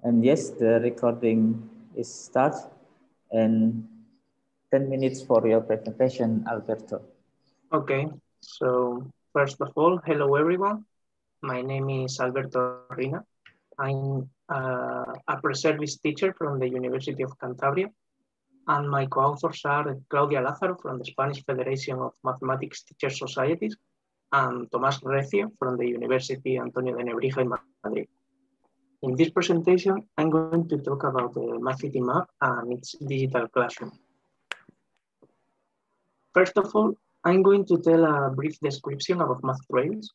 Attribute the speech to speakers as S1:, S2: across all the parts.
S1: And yes, the recording is start and 10 minutes for your presentation, Alberto.
S2: Okay, so first of all, hello everyone. My name is Alberto Rina. I'm a pre-service teacher from the University of Cantabria, and my co-authors are Claudia Lázaro from the Spanish Federation of Mathematics Teachers Societies and Tomás Recio from the University Antonio de Nebrija in Madrid. In this presentation, I'm going to talk about the Mathity Map and its digital classroom. First of all, I'm going to tell a brief description about math trails.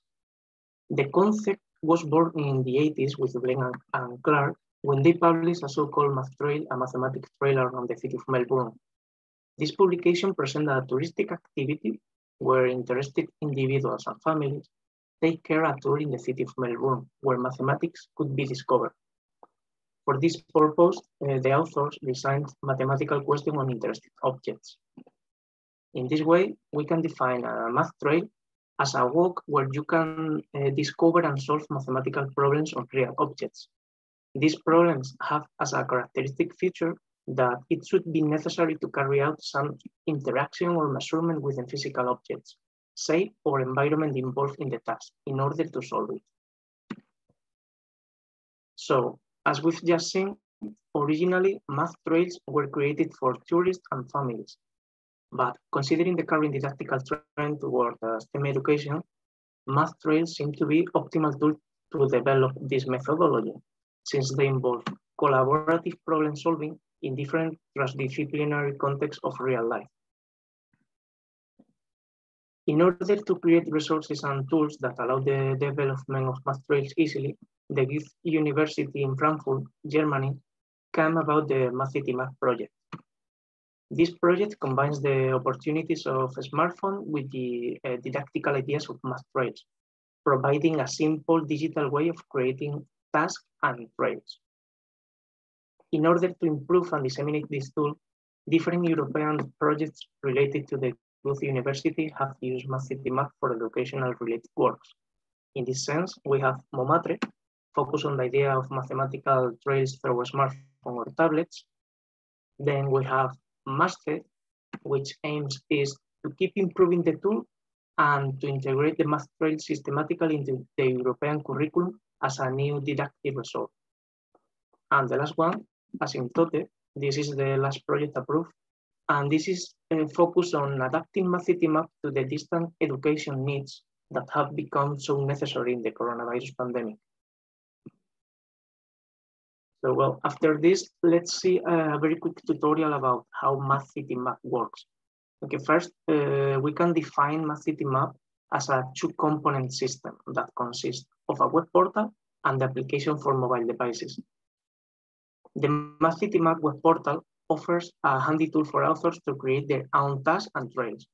S2: The concept was born in the 80s with Blaine and Clark when they published a so-called math trail, a mathematics trail around the city of Melbourne. This publication presented a touristic activity where interested individuals and families take care a tour in the city of Melbourne, where mathematics could be discovered. For this purpose, the authors designed mathematical questions on interesting objects. In this way, we can define a math trail as a walk where you can discover and solve mathematical problems on real objects. These problems have as a characteristic feature that it should be necessary to carry out some interaction or measurement with physical objects, say, or environment involved in the task in order to solve it. So, as we've just seen, originally math trails were created for tourists and families. But considering the current didactical trend toward STEM education, math trails seem to be optimal tool to develop this methodology, since they involve collaborative problem solving in different transdisciplinary contexts of real life. In order to create resources and tools that allow the development of math trails easily, the Goethe University in Frankfurt, Germany, came about the Mathity Map project. This project combines the opportunities of a smartphone with the didactical ideas of math trails, providing a simple digital way of creating tasks and trails. In order to improve and disseminate this tool, different European projects related to the Goethe University have used Mathity Map for educational related works. In this sense, we have MOMATRE, focused on the idea of mathematical trails through a smartphone or tablets. Then we have MASTED, which aims is to keep improving the tool and to integrate the math trail systematically into the European curriculum as a new didactic result. And the last one, Asymptote, this is the last project approved, and this is focused on adapting Mathity Map to the distant education needs that have become so necessary in the coronavirus pandemic. So, well, after this, let's see a very quick tutorial about how Mathity Map works. Okay, first, we can define Mathity Map as a two-component system that consists of a web portal and the application for mobile devices. The Mathity Map web portal offers a handy tool for authors to create their own tasks and trails.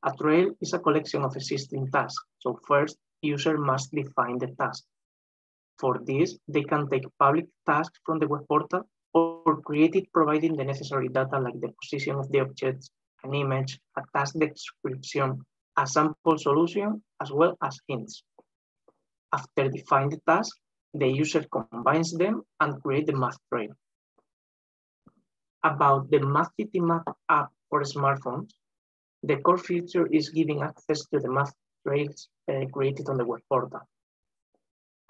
S2: A trail is a collection of existing tasks, so first, user must define the task. For this, they can take public tasks from the web portal or create it providing the necessary data like the position of the objects, an image, a task description, a sample solution, as well as hints. After defining the task, the user combines them and creates the math trail. About the Mathity Map app for smartphones, the core feature is giving access to the math trails created on the web portal.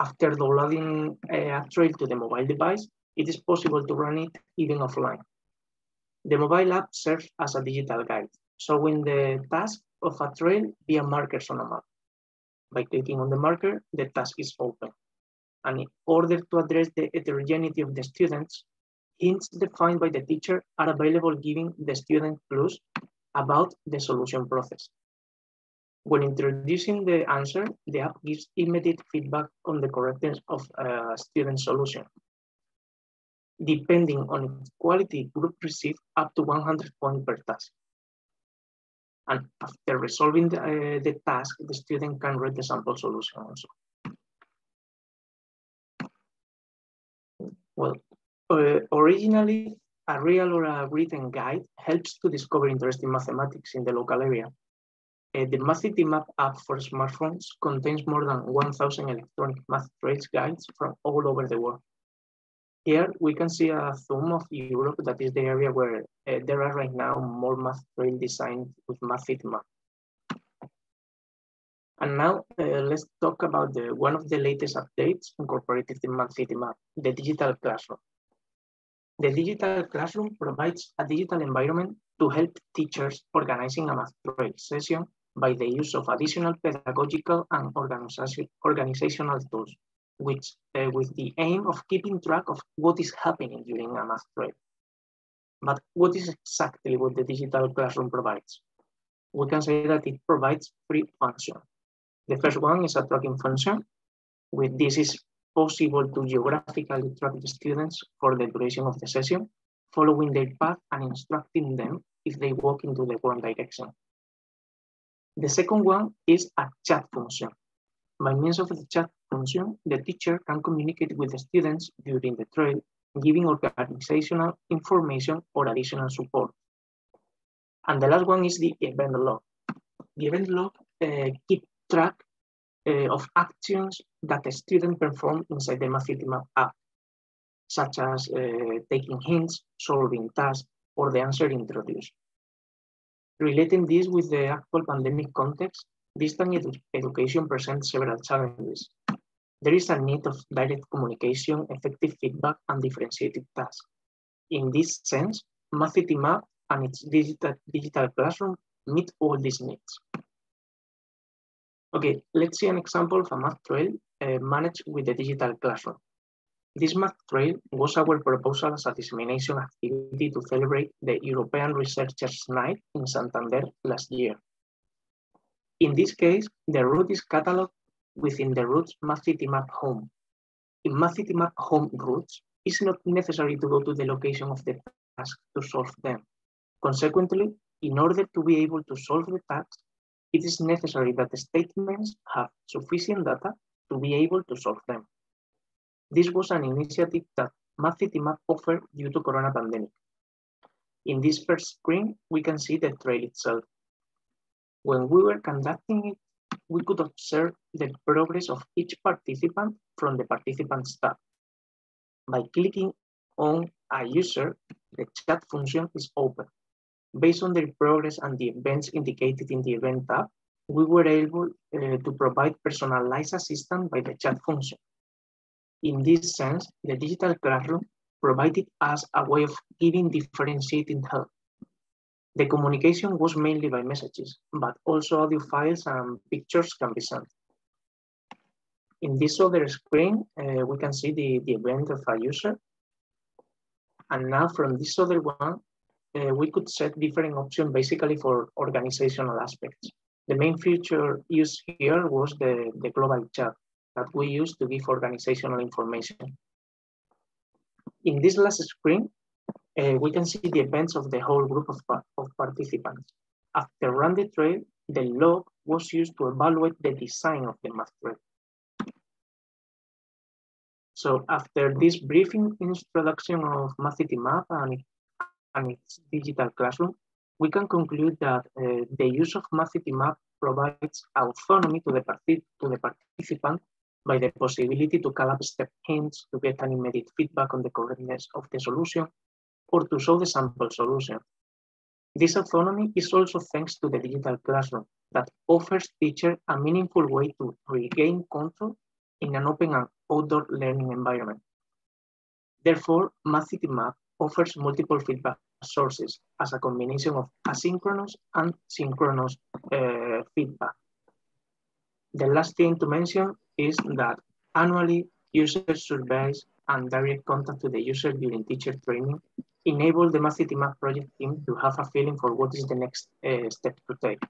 S2: After downloading a trail to the mobile device, it is possible to run it even offline. The mobile app serves as a digital guide, showing the task of a trail via markers on a map. By clicking on the marker, the task is open. And in order to address the heterogeneity of the students, hints defined by the teacher are available, giving the student clues about the solution process. When introducing the answer, the app gives immediate feedback on the correctness of a student's solution. Depending on its quality, group receive up to 100 points per task. And after resolving the task, the student can read the sample solution also. Well, originally, a real or a written guide helps to discover interesting mathematics in the local area. The Mathity Map app for smartphones contains more than 1,000 electronic math trails guides from all over the world. Here we can see a thumb of Europe, that is the area where there are right now more math trails designed with MathCityMap. And now let's talk about one of the latest updates incorporated in MathCityMap, the digital classroom. The digital classroom provides a digital environment to help teachers organizing a math trail session by the use of additional pedagogical and organizational tools, which with the aim of keeping track of what is happening during a math trail. But what is exactly what the digital classroom provides? We can say that it provides three functions. The first one is a tracking function. With this is possible to geographically track the students for the duration of the session, following their path and instructing them if they walk into the wrong direction. The second one is a chat function. By means of the chat function, the teacher can communicate with the students during the trail, giving organizational information or additional support. And the last one is the event log. The event log keeps track of actions that a student performs inside the MathCityMap app, such as taking hints, solving tasks, or the answer introduced. Relating this with the actual pandemic context, distance education presents several challenges. There is a need of direct communication, effective feedback, and differentiated tasks. In this sense, MathCityMap and its digital classroom meet all these needs. Okay, let's see an example of a math trail managed with the digital classroom. This math trail was our proposal as a dissemination activity to celebrate the European Researchers' Night in Santander last year. In this case, the route is cataloged within the routes MathCityMap Home. In MathCityMap Home routes, it's not necessary to go to the location of the task to solve them. Consequently, in order to be able to solve the task, it is necessary that the statements have sufficient data to be able to solve them. This was an initiative that MathCityMap offered due to Corona pandemic. In this first screen, we can see the trail itself. When we were conducting it, we could observe the progress of each participant from the Participants tab. By clicking on a user, the chat function is open. Based on their progress and the events indicated in the Event tab, we were able to provide personalized assistance by the chat function. In this sense, the digital classroom provided us a way of giving differentiating help. The communication was mainly by messages, but also audio files and pictures can be sent. In this other screen, we can see the event of a user. And now from this other one, we could set different options basically for organizational aspects. The main feature used here was the global chat that we use to give organizational information. In this last screen, we can see the events of the whole group of participants. After run the trail, the log was used to evaluate the design of the math trail. So after this brief introduction of MathCityMap and its digital classroom, we can conclude that the use of MathCityMap provides autonomy to the participant by the possibility to collapse step hints to get an immediate feedback on the correctness of the solution or to show the sample solution. This autonomy is also thanks to the digital classroom that offers teachers a meaningful way to regain control in an open and outdoor learning environment. Therefore, MathCityMap offers multiple feedback sources as a combination of asynchronous and synchronous feedback. The last thing to mention is that annually user surveys and direct contact to the user during teacher training enable the MathCityMap project team to have a feeling for what is the next step to take.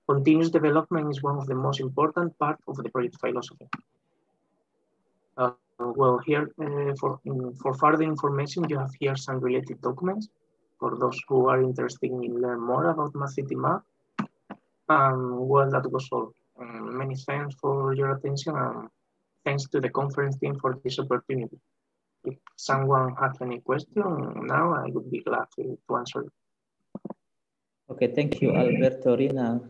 S2: Continuous development is one of the most important parts of the project philosophy. Well, here for further information, you have here some related documents for those who are interested in learn more about MathCityMap. Well, that was all. Many thanks for your attention and thanks to the conference team for this opportunity. If someone has any question now, I would be glad to answer it.
S1: Okay, thank you, Alberto Rina,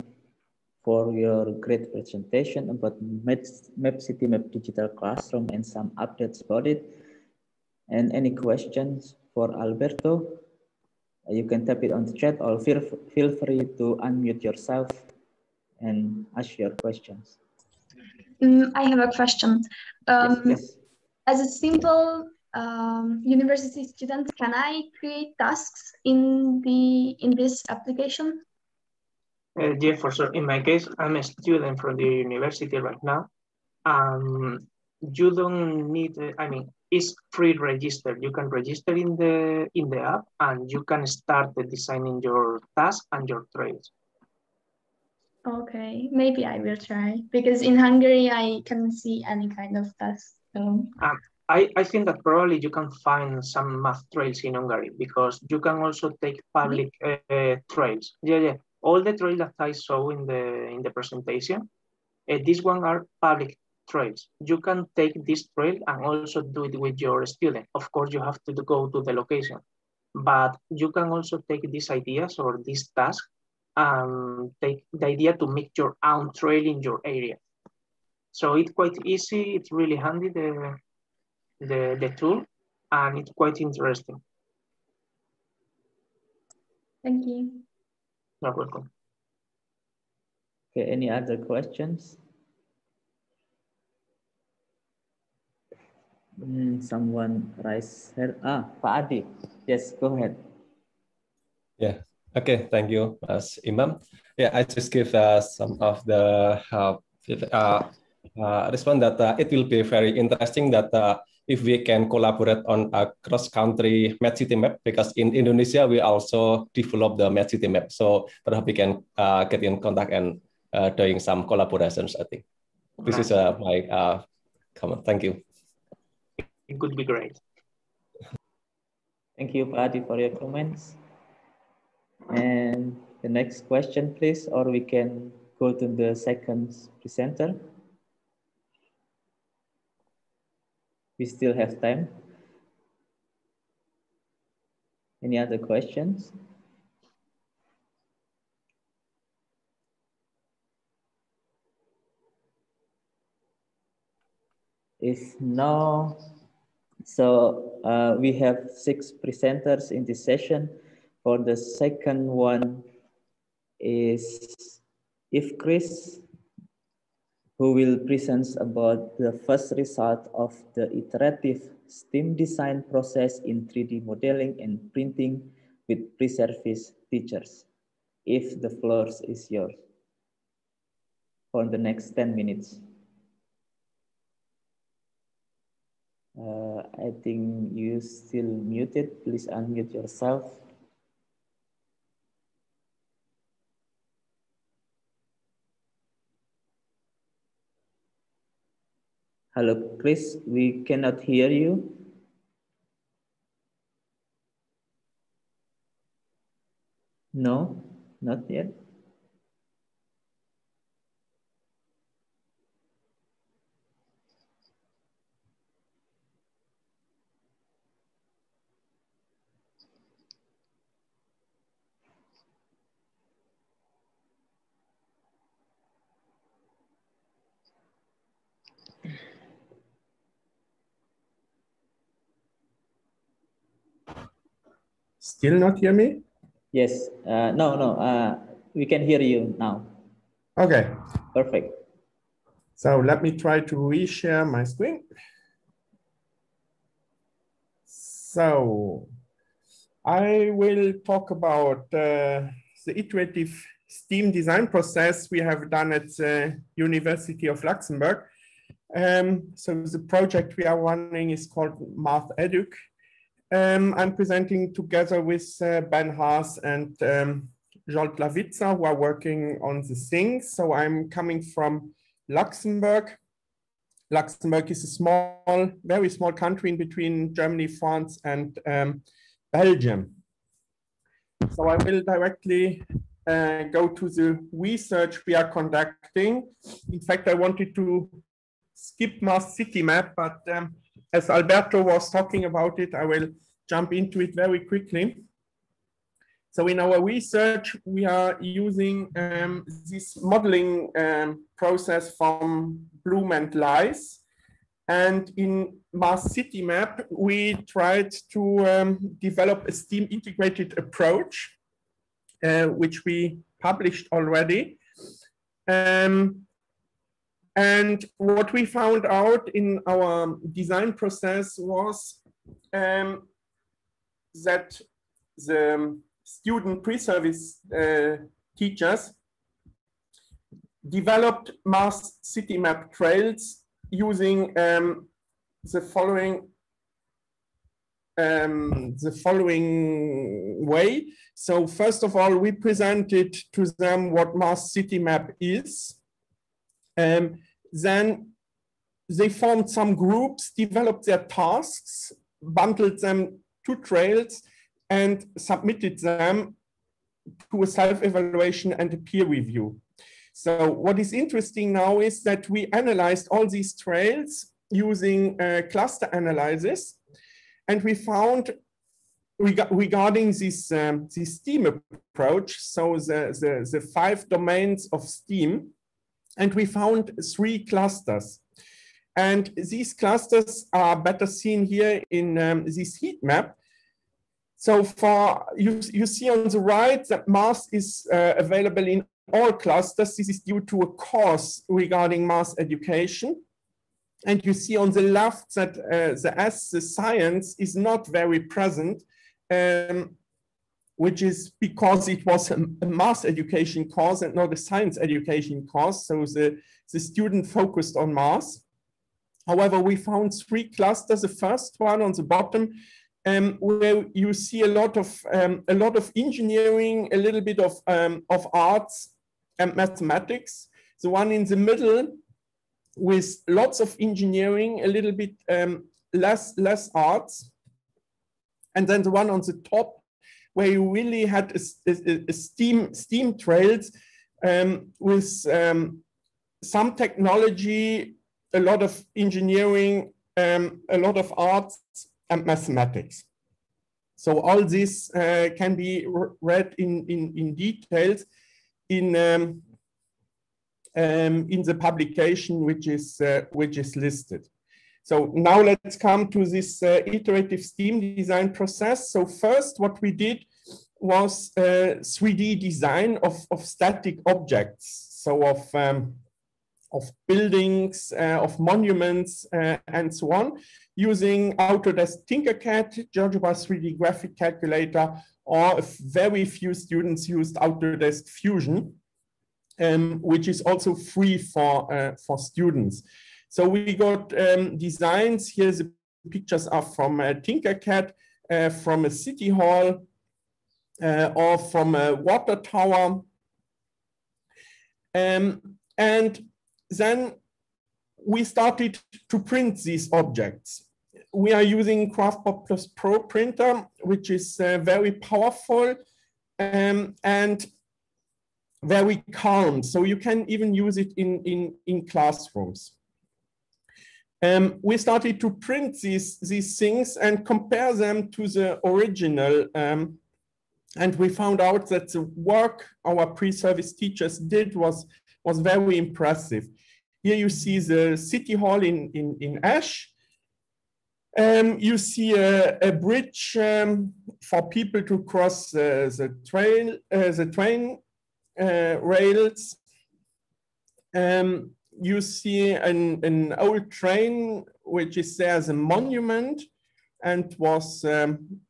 S1: for your great presentation about MathCityMap digital classroom and some updates about it. And any questions for Alberto? You can type it on the chat or feel free to unmute yourself and ask your questions.
S3: I have a question.
S1: Yes.
S3: As a simple university student, can I create tasks in this application?
S2: Yeah, for sure. In my case, I'm a student from the university right now. You don't need, I mean, it's pre-registered. You can register in the app and you can start designing your tasks and your trails.
S3: Okay, maybe I will try, because in Hungary I can't see any kind of task. So.
S2: I think that probably you can find some math trails in Hungary, because you can also take public trails. Yeah. All the trails that I saw in the presentation, these ones are public trails. You can take this trail and also do it with your student. Of course, you have to go to the location, but you can also take these ideas or this task and take the idea to make your own trail in your area. So it's quite easy. It's really handy, the tool, and it's quite interesting.
S3: Thank you.
S2: You're welcome.
S1: Okay, any other questions? Someone raise her. Pak Adi. Yes, go ahead.
S4: Yeah. Okay. Thank you, Mas Imam. Yeah, I just give some of the response that it will be very interesting that if we can collaborate on a cross-country Med City map, because in Indonesia we also develop the Med City map. So perhaps we can get in contact and doing some collaborations. I think this is my comment. Thank you.
S2: It could be great.
S1: Thank you, Pak Adi, for your comments. And the next question, please, or we can go to the second presenter. We still have time. Any other questions? If no, so we have 6 presenters in this session. For the second one is Chris, who will present about the first result of the iterative STEAM design process in 3D modeling and printing with pre-service teachers. If the floor is yours for the next 10 minutes. I think you still muted. Please unmute yourself. Hello, Chris, we cannot hear you. No, not yet.
S5: Still not hear me?
S1: Yes, no, we can hear you now.
S5: Okay.
S1: Perfect.
S5: So let me try to reshare my screen. So I will talk about the iterative STEAM design process we have done at the University of Luxembourg. So the project we are running is called Math Educ. I'm presenting together with Ben Haas and Jolt Lavitza, who are working on the things. So I'm coming from Luxembourg. Luxembourg is a small, very small country in between Germany, France, and Belgium. So I will directly go to the research we are conducting. In fact, I wanted to skip Math City map, but as Alberto was talking about it, I will jump into it very quickly. So in our research, we are using this modeling process from Bloom and Lies. And in Mars City Map, we tried to develop a STEAM integrated approach, which we published already. And what we found out in our design process was that the student pre-service teachers developed Mars City Map trails using the following way. So first of all, we presented to them what Mars City Map is. Then they formed some groups, developed their tasks, bundled them to trails, and submitted them to a self-evaluation and a peer review. So what is interesting now is that we analyzed all these trails using cluster analysis, and we found regarding this STEAM approach, so the 5 domains of STEAM, and we found 3 clusters. And these clusters are better seen here in this heat map. So for you see on the right that Mars is available in all clusters. This is due to a course regarding Mars education. And you see on the left that the science is not very present, which is because it was a Mars education course and not a science education course. So the student focused on Mars. However, we found 3 clusters. The first one on the bottom, where you see a lot of engineering, a little bit of arts and mathematics. The one in the middle with lots of engineering, a little bit less arts. And then the one on the top where you really had a STEAM trails with some technology, a lot of engineering, a lot of arts and mathematics. So all this can be read in details in the publication which is listed. So now let's come to this iterative STEAM design process. So first, what we did was 3D design of static objects. So of buildings, of monuments, and so on, using Autodesk Tinkercad, GeoGebra 3D graphic calculator, or very few students used Autodesk Fusion, which is also free for students. So we got designs. Here the pictures are from Tinkercad, from a city hall, or from a water tower. And then we started to print these objects. We are using CraftBot Plus Pro printer, which is very powerful and very calm. So you can even use it in classrooms. We started to print these things and compare them to the original. And we found out that the work our pre-service teachers did was very impressive. Here you see the city hall in ash. You see a bridge for people to cross the train rails. You see an old train which is there as a monument and was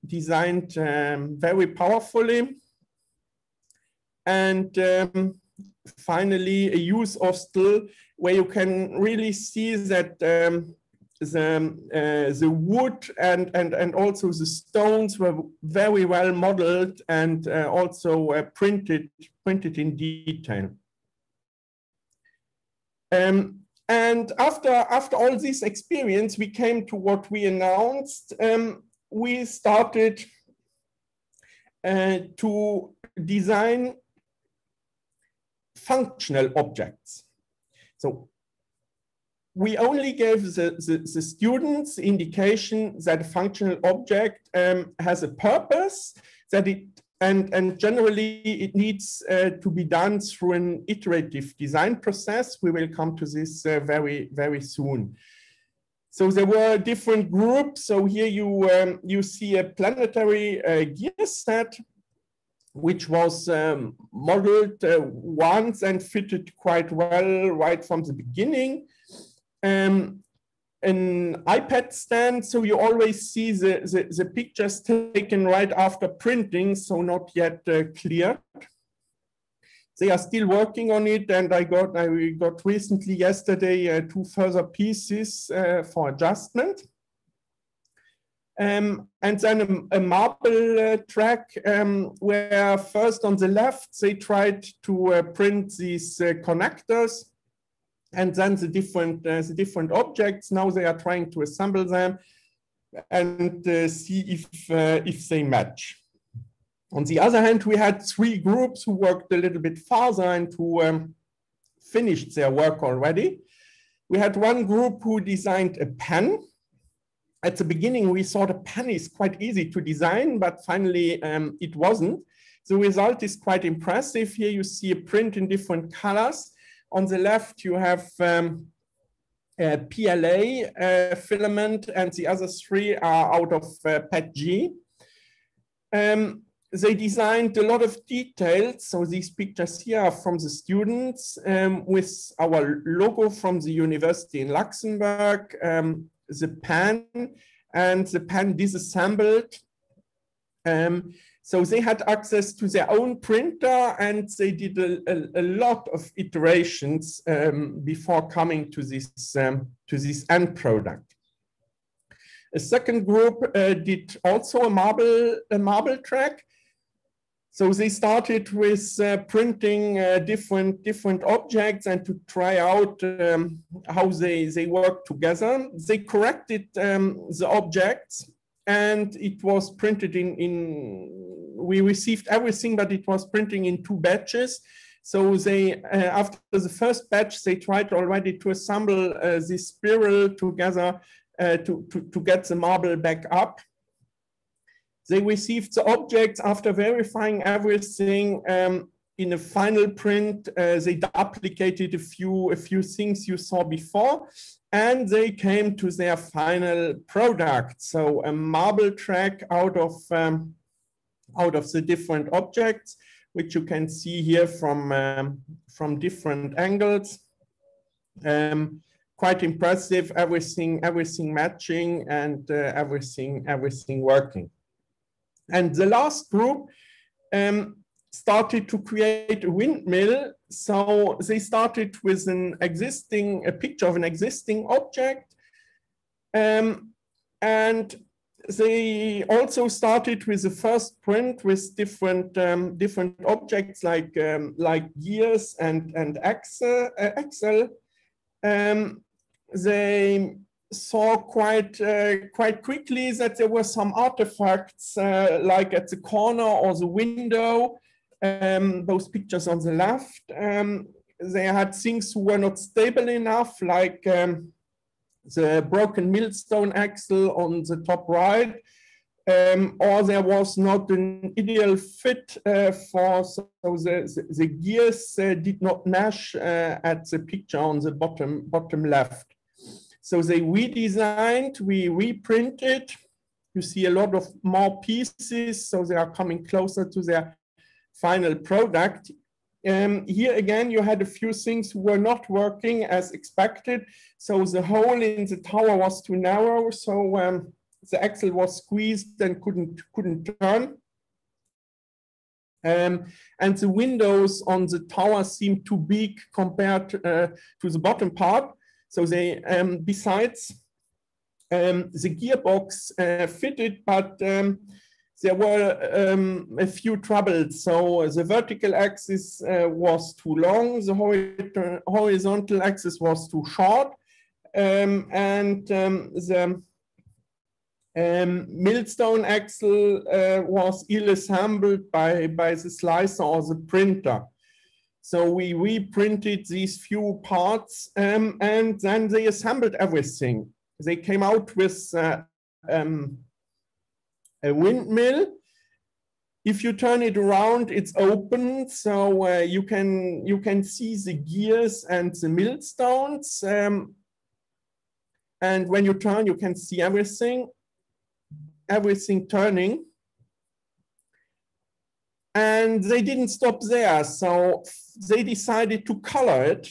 S5: designed very powerfully. And finally, a use of still where you can really see that the wood and also the stones were very well modeled and also printed in detail. And after all this experience, we came to what we announced. We started to design functional objects. So we only gave the students indication that a functional object has a purpose, that it and generally it needs to be done through an iterative design process. We will come to this very soon. So there were different groups. So here you see a planetary gear set, which was modeled once and fitted quite well right from the beginning. An iPad stand, so you always see the pictures taken right after printing, so not yet clear. They are still working on it, and I got recently yesterday 2 further pieces for adjustment. And then a marble track where first on the left they tried to print these connectors, and then the different objects. Now they are trying to assemble them and see if they match. On the other hand, we had 3 groups who worked a little bit farther and who finished their work already. We had one group who designed a pen. At the beginning, we thought a pen is quite easy to design, but finally it wasn't. The result is quite impressive. Here you see a print in different colors. On the left, you have a PLA filament, and the other 3 are out of PETG. They designed a lot of details. So these pictures here are from the students with our logo from the university in Luxembourg, the pen, and the pen disassembled. So they had access to their own printer, and they did a lot of iterations before coming to this end product. A second group did also a marble track. So they started with printing different objects and to try out how they work together. They corrected the objects, and it was printed we received everything, but it was printing in 2 batches. So they, after the first batch, they tried already to assemble this spiral together to get the marble back up. They received the objects after verifying everything in a final print. They duplicated a few things you saw before, and they came to their final product. So a marble track out of the different objects, which you can see here from different angles. Quite impressive, everything matching and everything working. And the last group started to create a windmill. So they started with a picture of an existing object. And they also started with the first print with different objects like gears and axle. They saw quite quickly that there were some artifacts like at the corner or the window, those pictures on the left. They had things who were not stable enough, like the broken millstone axle on the top right, or there was not an ideal fit so the gears did not mesh at the picture on the bottom left. So they redesigned, we reprinted. You see a lot of more pieces, so they are coming closer to their final product. Here again, you had a few things were not working as expected. So the hole in the tower was too narrow, so the axle was squeezed and couldn't turn. And the windows on the tower seemed too big compared to the bottom part. So they, besides the gearbox fitted, but there were a few troubles. So the vertical axis was too long, the horizontal axis was too short, and the millstone axle was ill-assembled by the slicer or the printer. So we reprinted these few parts and then they assembled everything. They came out with a windmill. If you turn it around, it's open, so you can see the gears and the millstones. And when you turn, you can see everything turning. And they didn't stop there, so they decided to color it.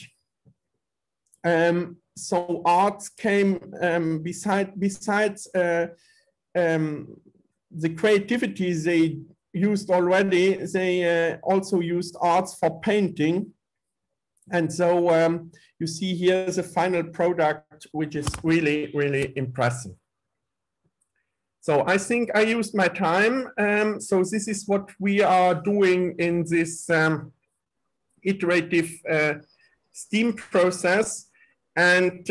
S5: So arts came besides the creativity they used already, they also used arts for painting. And so you see here the final product, which is really, really impressive. So I think I used my time. So this is what we are doing in this iterative STEAM process. And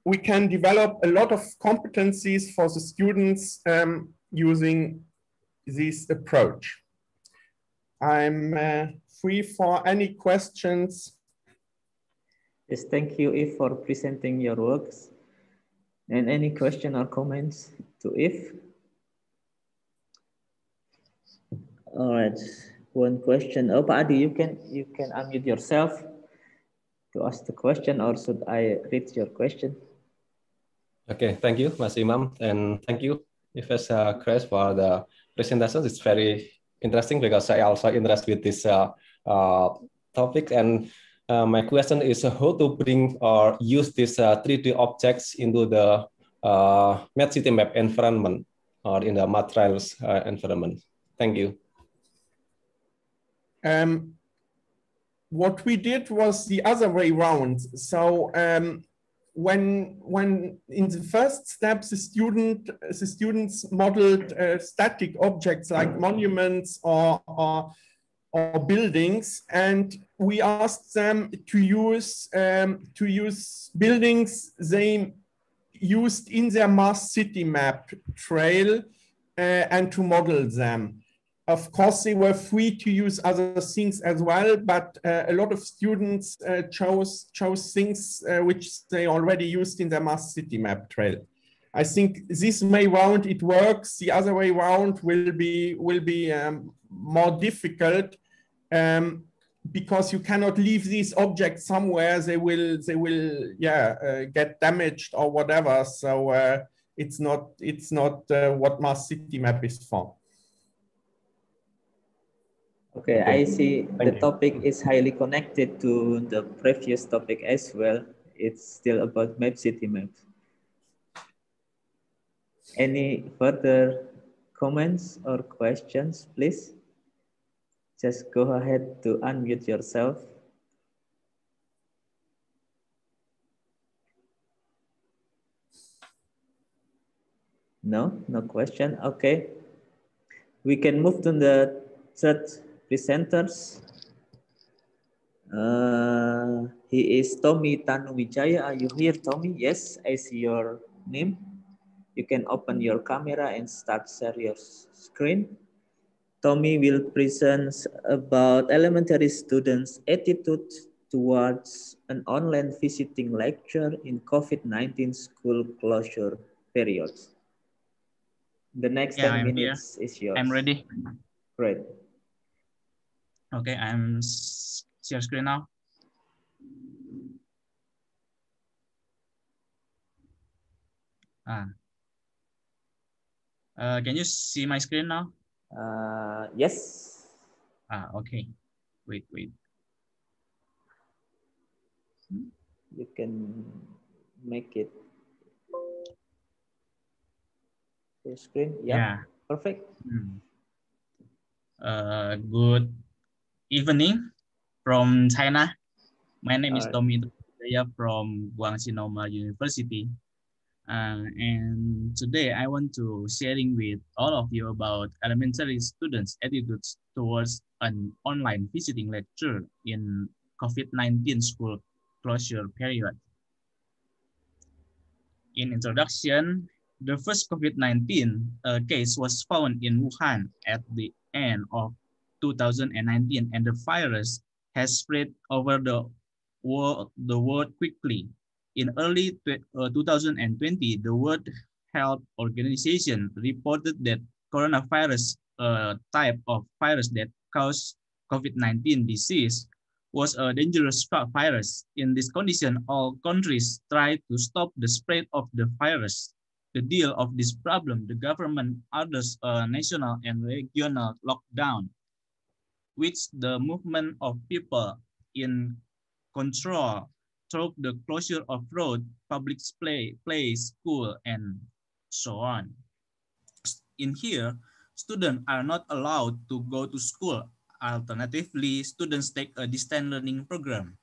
S5: we can develop a lot of competencies for the students using this approach. I'm free for any questions.
S1: Yes, thank you, Yves, for presenting your works. And any question or comments to Yves? All right, one question. Oh, Pak Adi, you can unmute yourself to ask the question, or should I read your question?
S4: Okay, thank you, Mas Imam, and thank you, Professor Chris, for the presentation. It's very interesting because I also interested with this topic. And my question is how to bring or use these 3D objects into the MedCityMap environment or in the materials environment. Thank you.
S5: What we did was the other way around. So when in the first step, the students modeled static objects like monuments or buildings, and we asked them to use buildings they used in their MassCityMap trail and to model them. Of course, they were free to use other things as well, but a lot of students chose things which they already used in their MassCityMap trail. I think this way round it works. The other way round will be more difficult because you cannot leave these objects somewhere. They will get damaged or whatever. So it's not what MassCityMap is for.
S1: Okay, I see the topic is highly connected to the previous topic as well. It's still about MapCityMap. Any further comments or questions, please? Just go ahead to unmute yourself. No question. Okay. We can move to the third presenters. He is Tommy Tanuwijaya. Are you here, Tommy? Yes, I see your name. You can open your camera and start share your screen. Tommy will present about elementary students' attitude towards an online visiting lecture in COVID-19 school closure periods. The next 10 minutes is yours.
S6: I'm ready.
S1: Great.
S6: Okay, I'm share screen now. Can you see my screen now?
S1: Yes.
S6: Okay. Wait.
S1: You can make it full screen. Yeah. Perfect.
S6: Good evening from China. My name is Tommy Tanuwijaya from Guangxi Normal University. And today I want to sharing with all of you about elementary students' attitudes towards an online visiting lecture in COVID-19 school closure period. In introduction, the first COVID-19 case was found in Wuhan at the end of 2019, and the virus has spread over the world quickly. In early 2020, the World Health Organization reported that coronavirus, type of virus that causes COVID-19 disease, was a dangerous virus. In this condition, all countries tried to stop the spread of the virus. To deal of this problem, the government orders a national and regional lockdown, which the movement of people in control through the closure of road, public play, school, and so on. In here, students are not allowed to go to school. Alternatively, students take a distance learning program.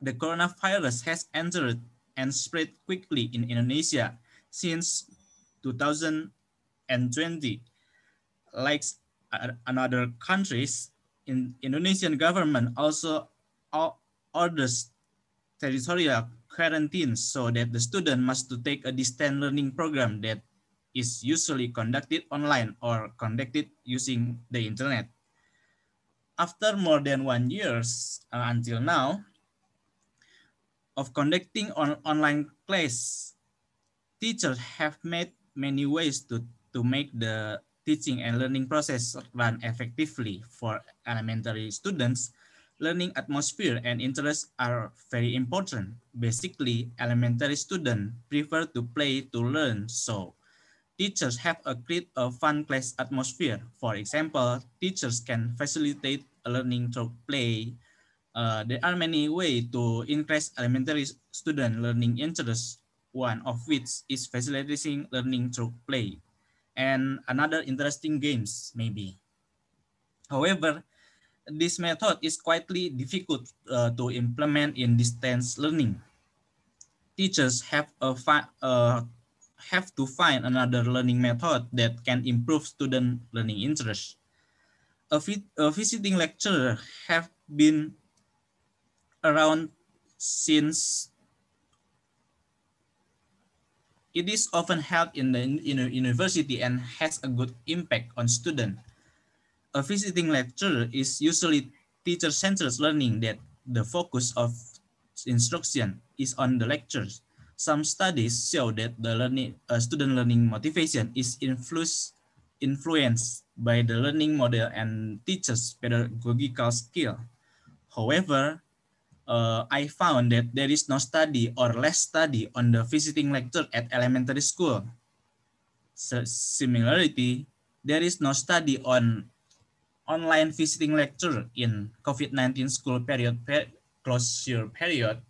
S6: The coronavirus has entered and spread quickly in Indonesia since 2020. Like another countries, in Indonesian government also orders territorial quarantine so that the student must to take a distance learning program that is usually conducted online or conducted using the internet. After more than 1 year until now of conducting online class, teachers have made many ways to make the teaching and learning process run effectively. For elementary students, learning atmosphere and interest are very important. Basically, elementary students prefer to play to learn, so teachers have create a fun class atmosphere. For example, teachers can facilitate learning through play. There are many ways to increase elementary student learning interest, one of which is facilitating learning through play, and another interesting games maybe. However, this method is quite difficult to implement in distance learning. Teachers have to find another learning method that can improve student learning interest. A visiting lecturer have been around since it is often held in the university and has a good impact on students. A visiting lecturer is usually teacher-centered learning that the focus of instruction is on the lectures. Some studies show that the student learning motivation is influenced by the learning model and teachers' pedagogical skill. However, I found that there is no study or less study on the visiting lecture at elementary school. Similarly, there is no study on online visiting lecture in COVID-19 school closure period.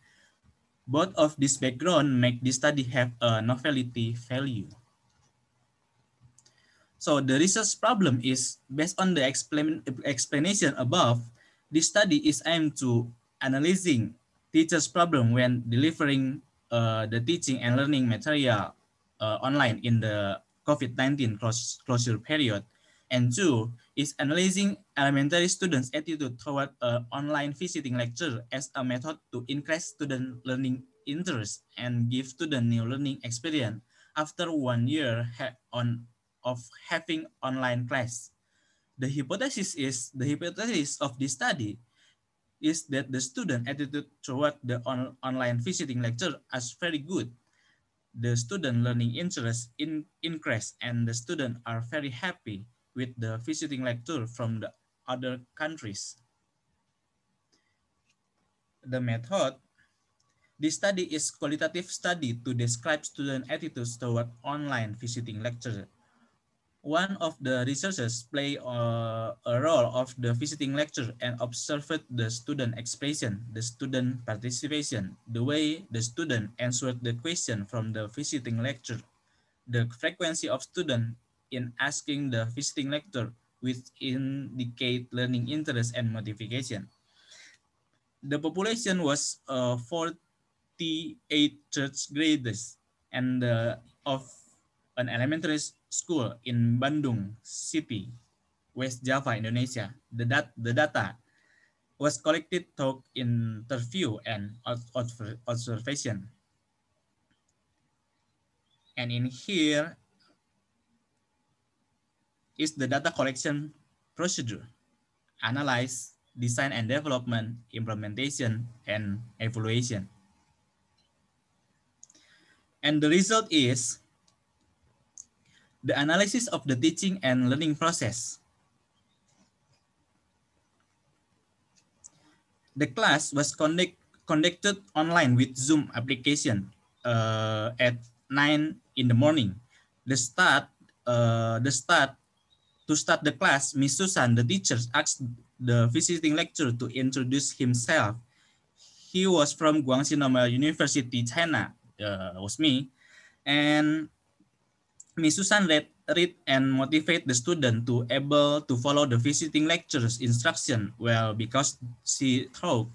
S6: Both of this background make this study have a novelty value. So the research problem is based on the explanation above. This study is aimed to analyzing teachers' problem when delivering the teaching and learning material online in the COVID-19 closure period. And two is analyzing elementary students' attitude toward online visiting lecture as a method to increase student learning interest and give students new learning experience after 1 year of having online class. The hypothesis of this study is that the student attitude toward the online visiting lecture is very good. The student learning interest increased and the students are very happy with the visiting lecture from the other countries. The method. This study is qualitative study to describe student attitudes toward online visiting lecture. One of the researchers played a role of the visiting lecture and observed the student expression, the student participation, the way the student answered the question from the visiting lecture, the frequency of students in asking the visiting lecture, which indicate learning interest and motivation. The population was 48 third graders and of an elementary school in Bandung City, West Java, Indonesia. The data was collected through interview and observation. And in here is the data collection procedure, analyze, design and development, implementation, and evaluation. And the result is the analysis of the teaching and learning process. The class was conducted online with Zoom application at 9 in the morning. To start the class, Miss Susan, the teacher, asked the visiting lecturer to introduce himself. He was from Guangxi Normal University, China, was me. And Miss Susan read and motivate the student to able to follow the visiting lecturer's instruction well, because she thought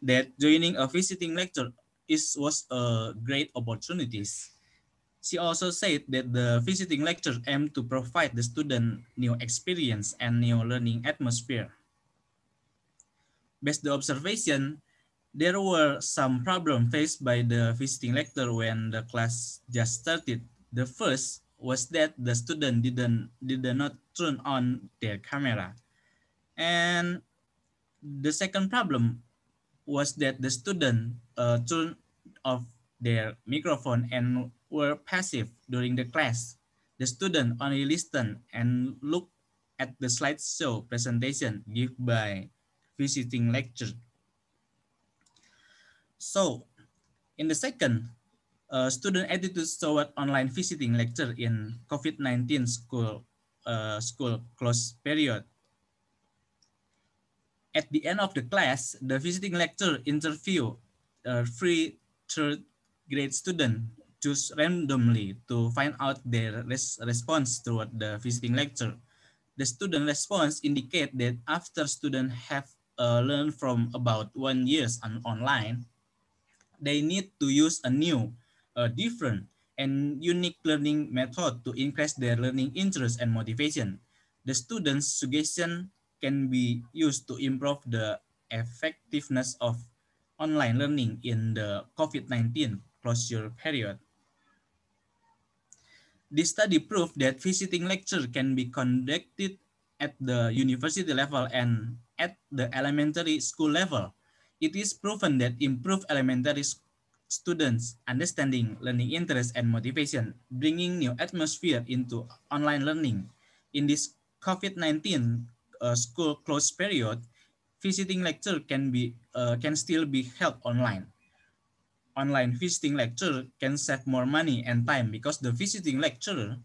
S6: that joining a visiting lecture was a great opportunity. She also said that the visiting lecture aimed to provide the student new experience and new learning atmosphere. Based on the observation, there were some problems faced by the visiting lecturer when the class just started. The first was that the student did not turn on their camera. And the second problem was that the student turned off their microphone and were passive during the class. The student only listened and looked at the slideshow presentation given by visiting lecturer. So, in the second, student attitudes toward online visiting lecture in COVID-19 school close period. At the end of the class, the visiting lecturer interview three third grade students choose randomly to find out their response toward the visiting lecture. The student response indicate that after students have learned from about 1 year online, they need to use a new, different, and unique learning method to increase their learning interest and motivation. The students' suggestion can be used to improve the effectiveness of online learning in the COVID-19 closure period. This study proved that visiting lecture can be conducted at the university level and at the elementary school level. It is proven that improved elementary students' understanding, learning interest, and motivation, bringing new atmosphere into online learning. In this COVID-19 school closed period, visiting lecture can still be held online. Online visiting lecture can save more money and time because the visiting lecturer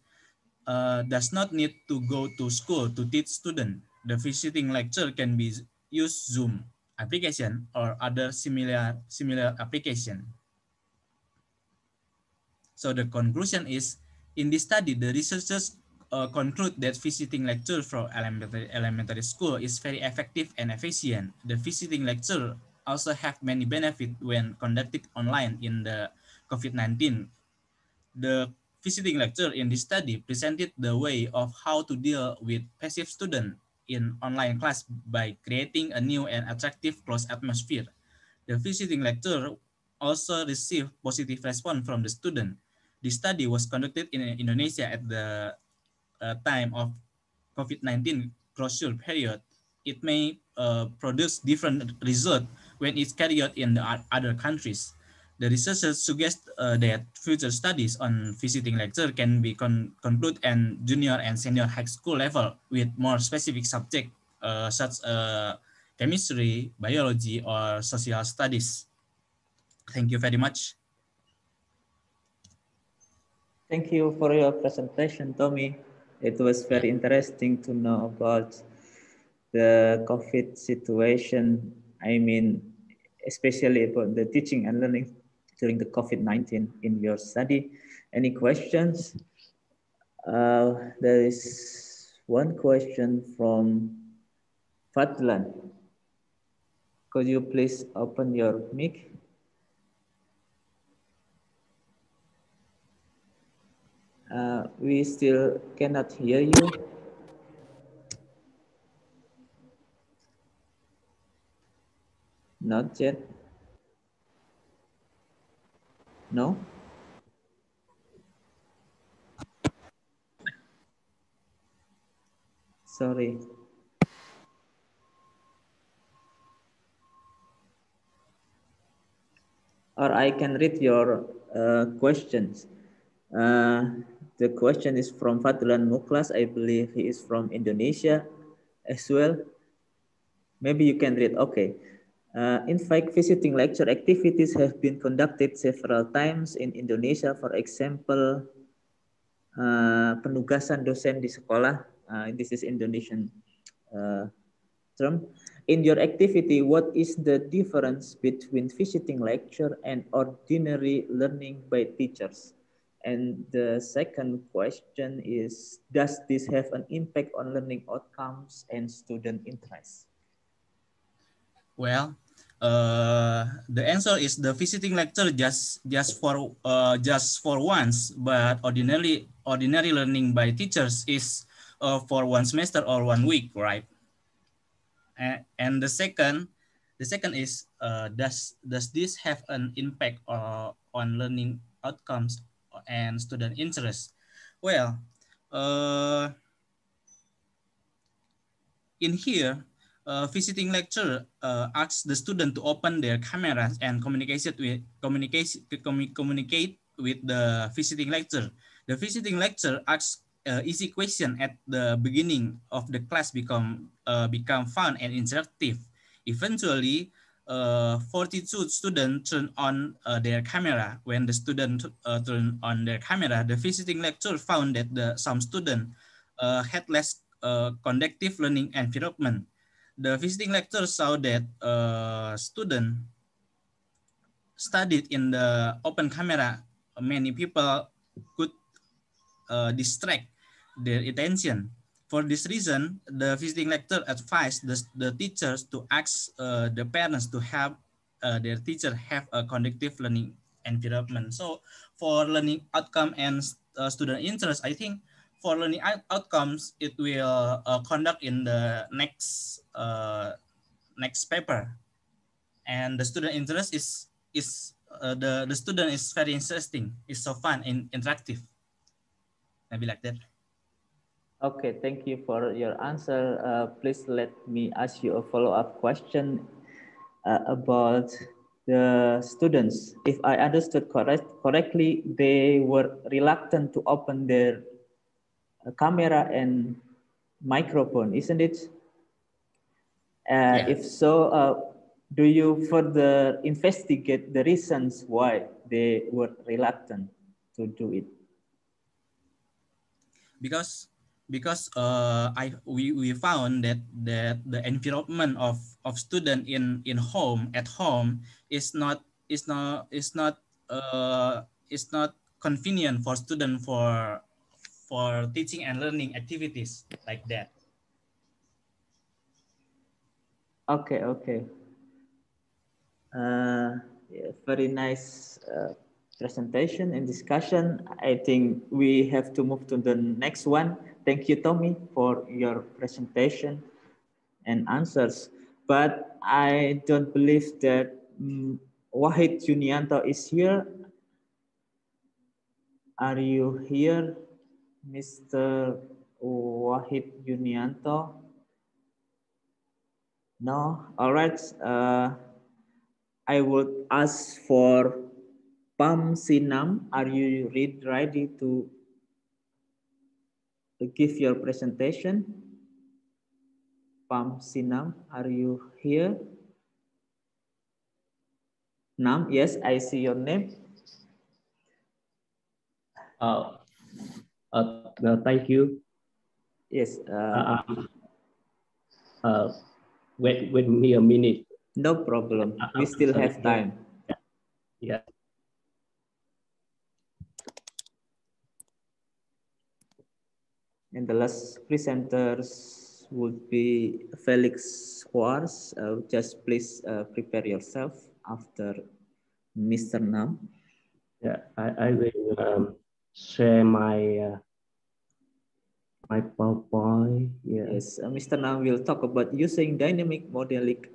S6: does not need to go to school to teach students. The visiting lecture can be use Zoom application or other similar application. So the conclusion is, in this study, the researchers conclude that visiting lecture for elementary school is very effective and efficient. The visiting lecture also have many benefits when conducted online in the COVID-19. The visiting lecture in this study presented the way of how to deal with passive students in online class by creating a new and attractive closed atmosphere. The visiting lecture also received positive response from the student. The study was conducted in Indonesia at the time of COVID-19 closure period. It may produce different results when it's carried out in the other countries. The researchers suggest that future studies on visiting lecture can be concluded at junior and senior high school level with more specific subjects such as chemistry, biology, or social studies. Thank you very much.
S1: Thank you for your presentation, Tommy. It was very interesting to know about the COVID situation. I mean, especially about the teaching and learning during the COVID-19 in your study. Any questions? There is one question from Fadlan. Could you please open your mic? We still cannot hear you. Not yet. No? Sorry. Or I can read your questions. The question is from Fadlan Muklas. I believe he is from Indonesia as well. Maybe you can read. Okay. In fact, visiting lecture activities have been conducted several times in Indonesia. For example, penugasan dosen di sekolah. This is Indonesian term. In your activity, what is the difference between visiting lecture and ordinary learning by teachers? And the second question is, does this have an impact on learning outcomes and student interest?
S6: Well, the answer is the visiting lecture just for once, but ordinary learning by teachers is for 1 semester or 1 week, right? And the second is, does this have an impact on learning outcomes and student interest? Well, in here, visiting lecture asks the student to open their cameras and communicate with the visiting lecture. The visiting lecture asks easy question at the beginning of the class become fun and interactive. Eventually, 42 students turn on their camera. When the student turn on their camera, the visiting lecture found that some students had less conductive learning environment. The visiting lecture saw that students studied in the open camera. Many people could distract their attention. For this reason, the visiting lecture advised the teachers to ask the parents to have their teacher have a conductive learning environment. So for learning outcome and student interest, I think for learning outcomes, it will conduct in the next paper, and the student interest is the student is very interesting. It's so fun and interactive. Maybe like that.
S1: Okay, thank you for your answer. Please let me ask you a follow-up question about the students. If I understood correctly, they were reluctant to open their camera and microphone, isn't it?
S6: Yeah.
S1: If so, do you further investigate the reasons why they were reluctant to do it?
S6: Because we found that the environment of student at home is not convenient for student for teaching and learning activities like that.
S1: Okay. Yeah, very nice presentation and discussion. I think we have to move to the next one. Thank you, Tommy, for your presentation and answers. But I don't believe that Wahid Junianto is here. Are you here, Mr. Wahid Junianto? No. All right. I would ask for Pam Sinam. Are you ready to give your presentation? Pam Sinam, are you here? Nam, yes, I see your name.
S7: Thank you.
S1: Yes.
S7: Wait me a minute.
S1: No problem. We still have time.
S7: Yeah.
S1: And the last presenters would be Felix Schwarz. Just please prepare yourself after Mr. Nam.
S7: Yeah, I will share my my PowerPoint. Yeah.
S1: Yes, Mr. Nam will talk about using dynamic modeling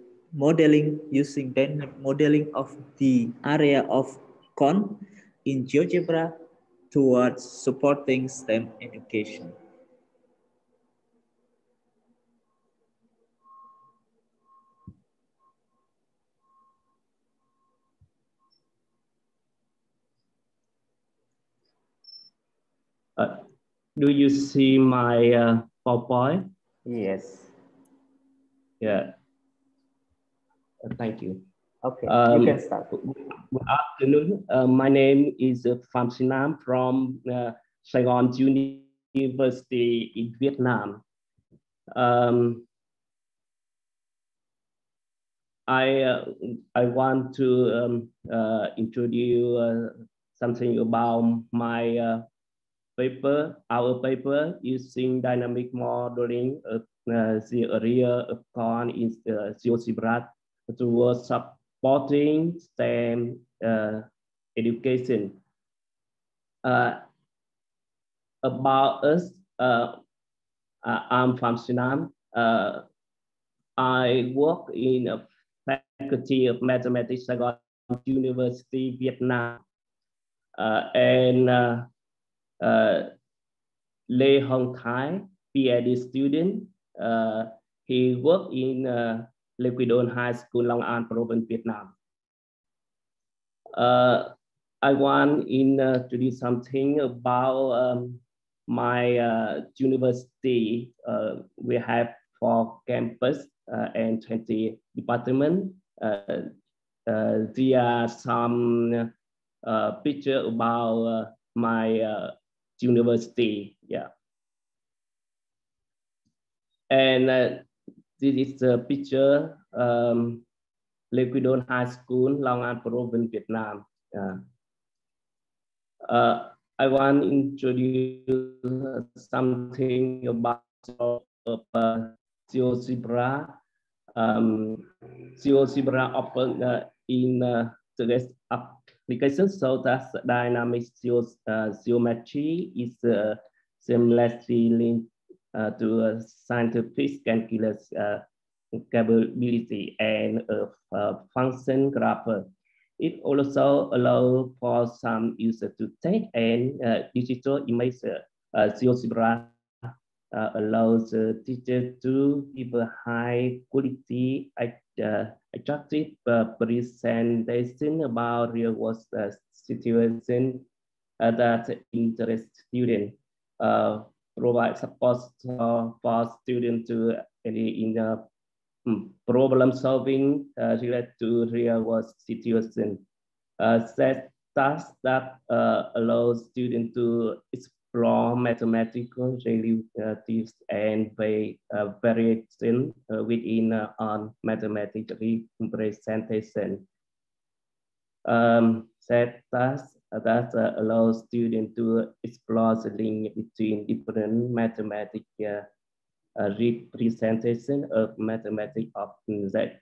S1: using dynamic modeling of the area of cone in GeoGebra towards supporting STEM education.
S7: Do you see my PowerPoint?
S1: Yes.
S7: Yeah. Thank you.
S1: Okay, you can start.
S7: Good afternoon. My name is Pham Sinam from Saigon University in Vietnam. I want to introduce something about my paper, our paper using dynamic modeling of the area of corn in the GeoGebra towards supporting STEM education. About us, I'm from Suriname. I work in a faculty of mathematics Saigon University, Vietnam, and Lê Hồng Thái, PhD student. He worked in Lê Quý Đôn High School, Long An Province, Vietnam. I want to introduce something about my university. We have 4 campus and 20 departments. There are some pictures about my university. Yeah. And this is a picture Lê Quý Đôn High School, Long An Province, Vietnam. I want to introduce something about GeoGebra. GeoGebra open in today's application, so that dynamic geometry is seamlessly linked to scientific calculus capability and function grapher. It also allows for some users to take and digital image. GeoGebra allows teachers to give a high quality, attractive presentation about real world situation that interest students. Provide support for students to in the problem solving related to real world situation. Set tasks that allows students to explore mathematical relatives and variation within on mathematical representation. Set tasks that allows students to explore the link between different mathematical representation of mathematical objects.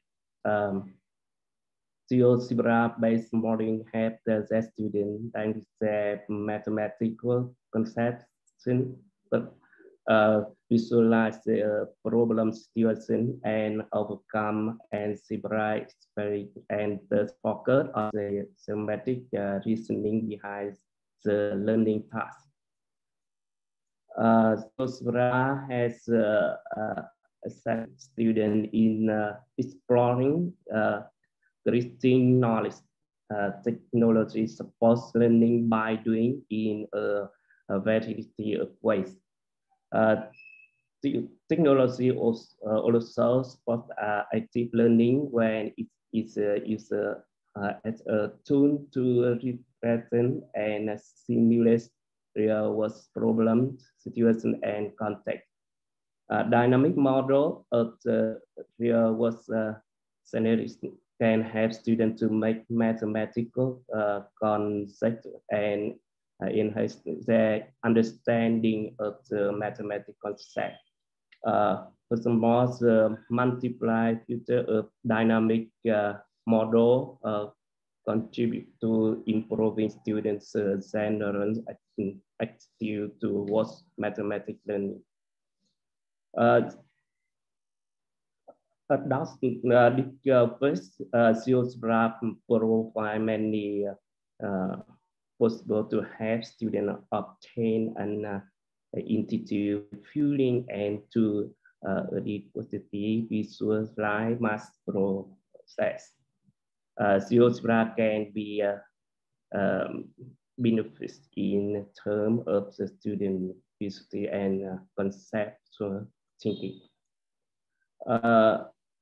S7: GeoGebra-based modeling helps the students understand mathematical concepts, but visualize the problem situation and overcome algebra experience and thus focus on the semantic reasoning behind the learning task. GeoGebra has assessed students in exploring creating knowledge. Technology supports learning by doing in a variety of ways. Technology also supports active learning when it is used as a tool to represent and simulate real world problem, situation, and context. Dynamic model of the real world scenarios can help students to make mathematical concepts and enhance their understanding of the mathematical concept. Furthermore, the multiply feature of dynamic model contribute to improving students' general attitude towards mathematics learning. First, GeoGebra provide many possible to help students obtain an intuitive feeling and to positive visualize math process. GeoGebra can be benefits in terms of the student visuality and conceptual thinking.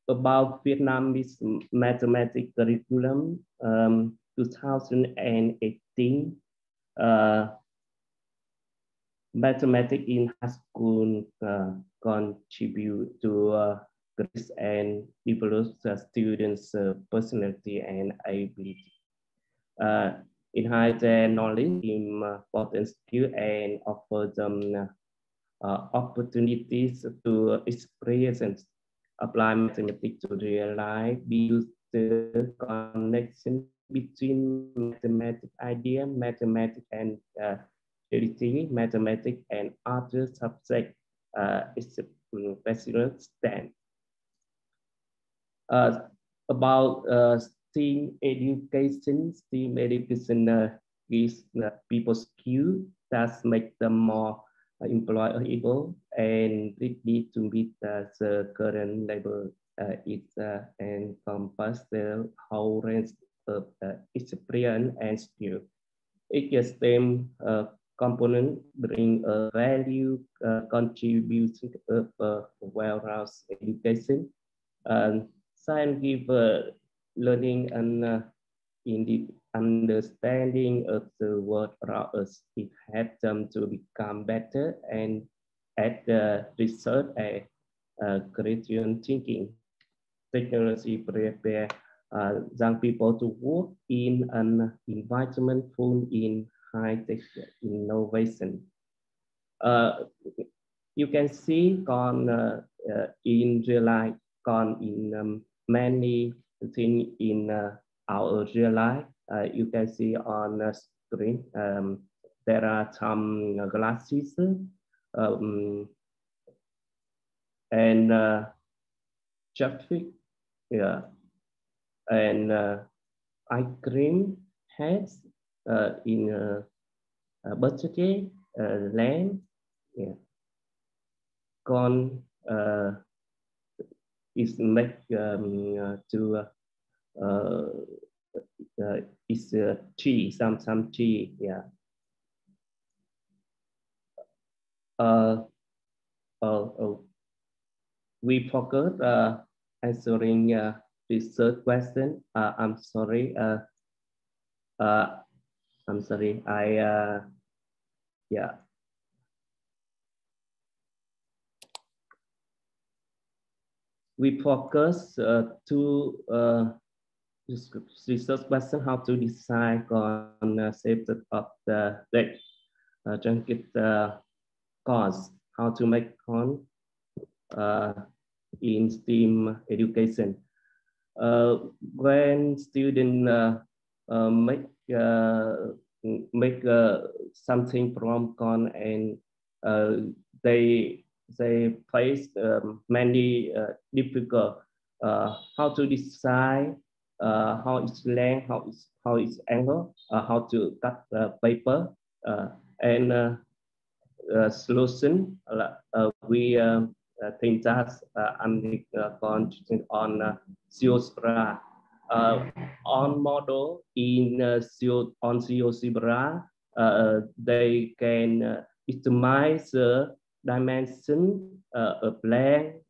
S7: about Vietnamese mathematics curriculum, 2018, mathematics in high school contribute to grades and develop the students' personality and ability. Enhance their knowledge in important skills and offer them opportunities to experience, apply mathematics to real life, build the connection between mathematics idea, mathematics and reality, mathematics and other subjects, especially STEM. About STEAM education gives people skills that make them more employable and ready to meet the current labor. It encompasses the whole range of experience and skill. Each STEM component bring a value contribution of well-rounded education. Science give learning and in the understanding of the world around us. It helps them to become better and at the research and critical thinking. Technology prepare young people to work in an environment full in high-tech innovation. You can see in real life, in many things in our real life. You can see on the screen, there are some glasses and traffic, yeah, and ice cream heads in birthday land, yeah. Corn is made to is tea, some tea, yeah. We forgot answering this third question. I'm sorry. I'm sorry. Yeah. We focus to research question how to decide on safety of the junket course, how to make con in STEAM education. When students make something from con and they face many difficult how to decide how it's length, how it's angle, how to cut the paper, and solution. We think that I'm concentrating on Geospra. On model in on Geospra, they can determine the dimension of length,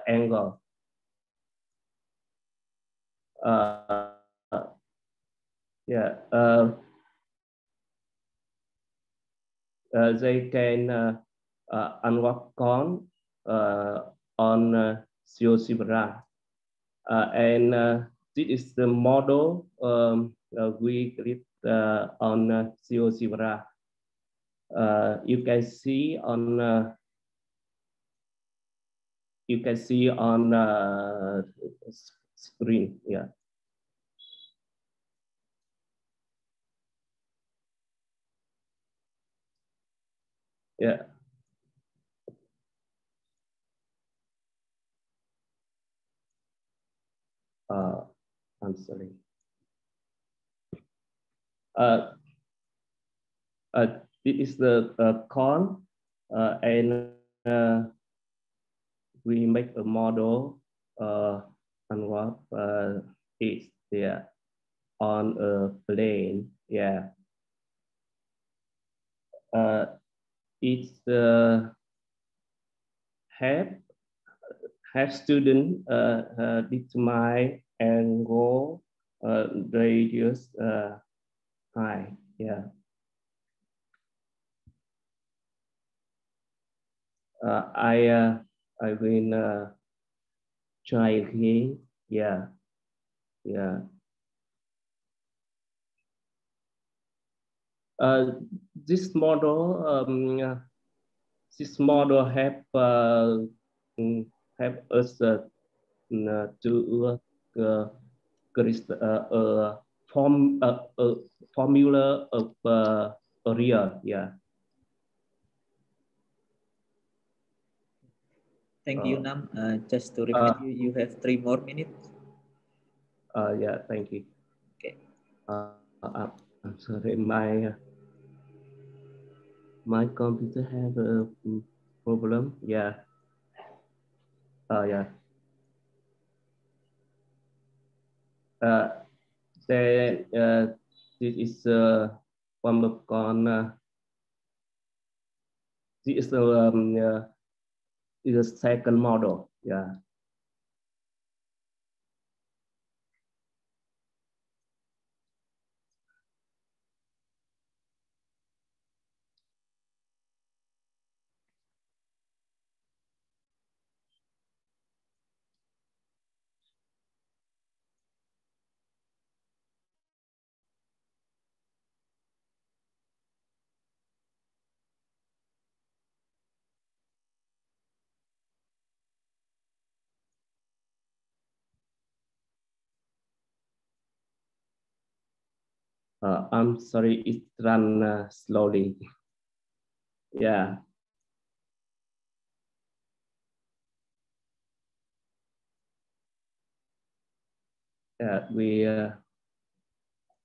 S7: angle. Yeah, they can unlock con on Geospra, and this is the model we create on Geospra. You can see on screen, yeah. Yeah. I'm sorry. This is the corn, and we make a model and what is there on a plane. Yeah. It's have students determine angle radius high. Yeah. I will try again. Yeah. Yeah. This model have us to create a formula of area. Yeah.
S1: Thank you, Nam. Just to remind you, you have 3 more minutes.
S7: Yeah, thank you.
S1: Okay.
S7: I'm sorry, my computer have a problem. Yeah. Yeah. Then this is one of this is a second model. Yeah. I'm sorry, it run slowly. Yeah. We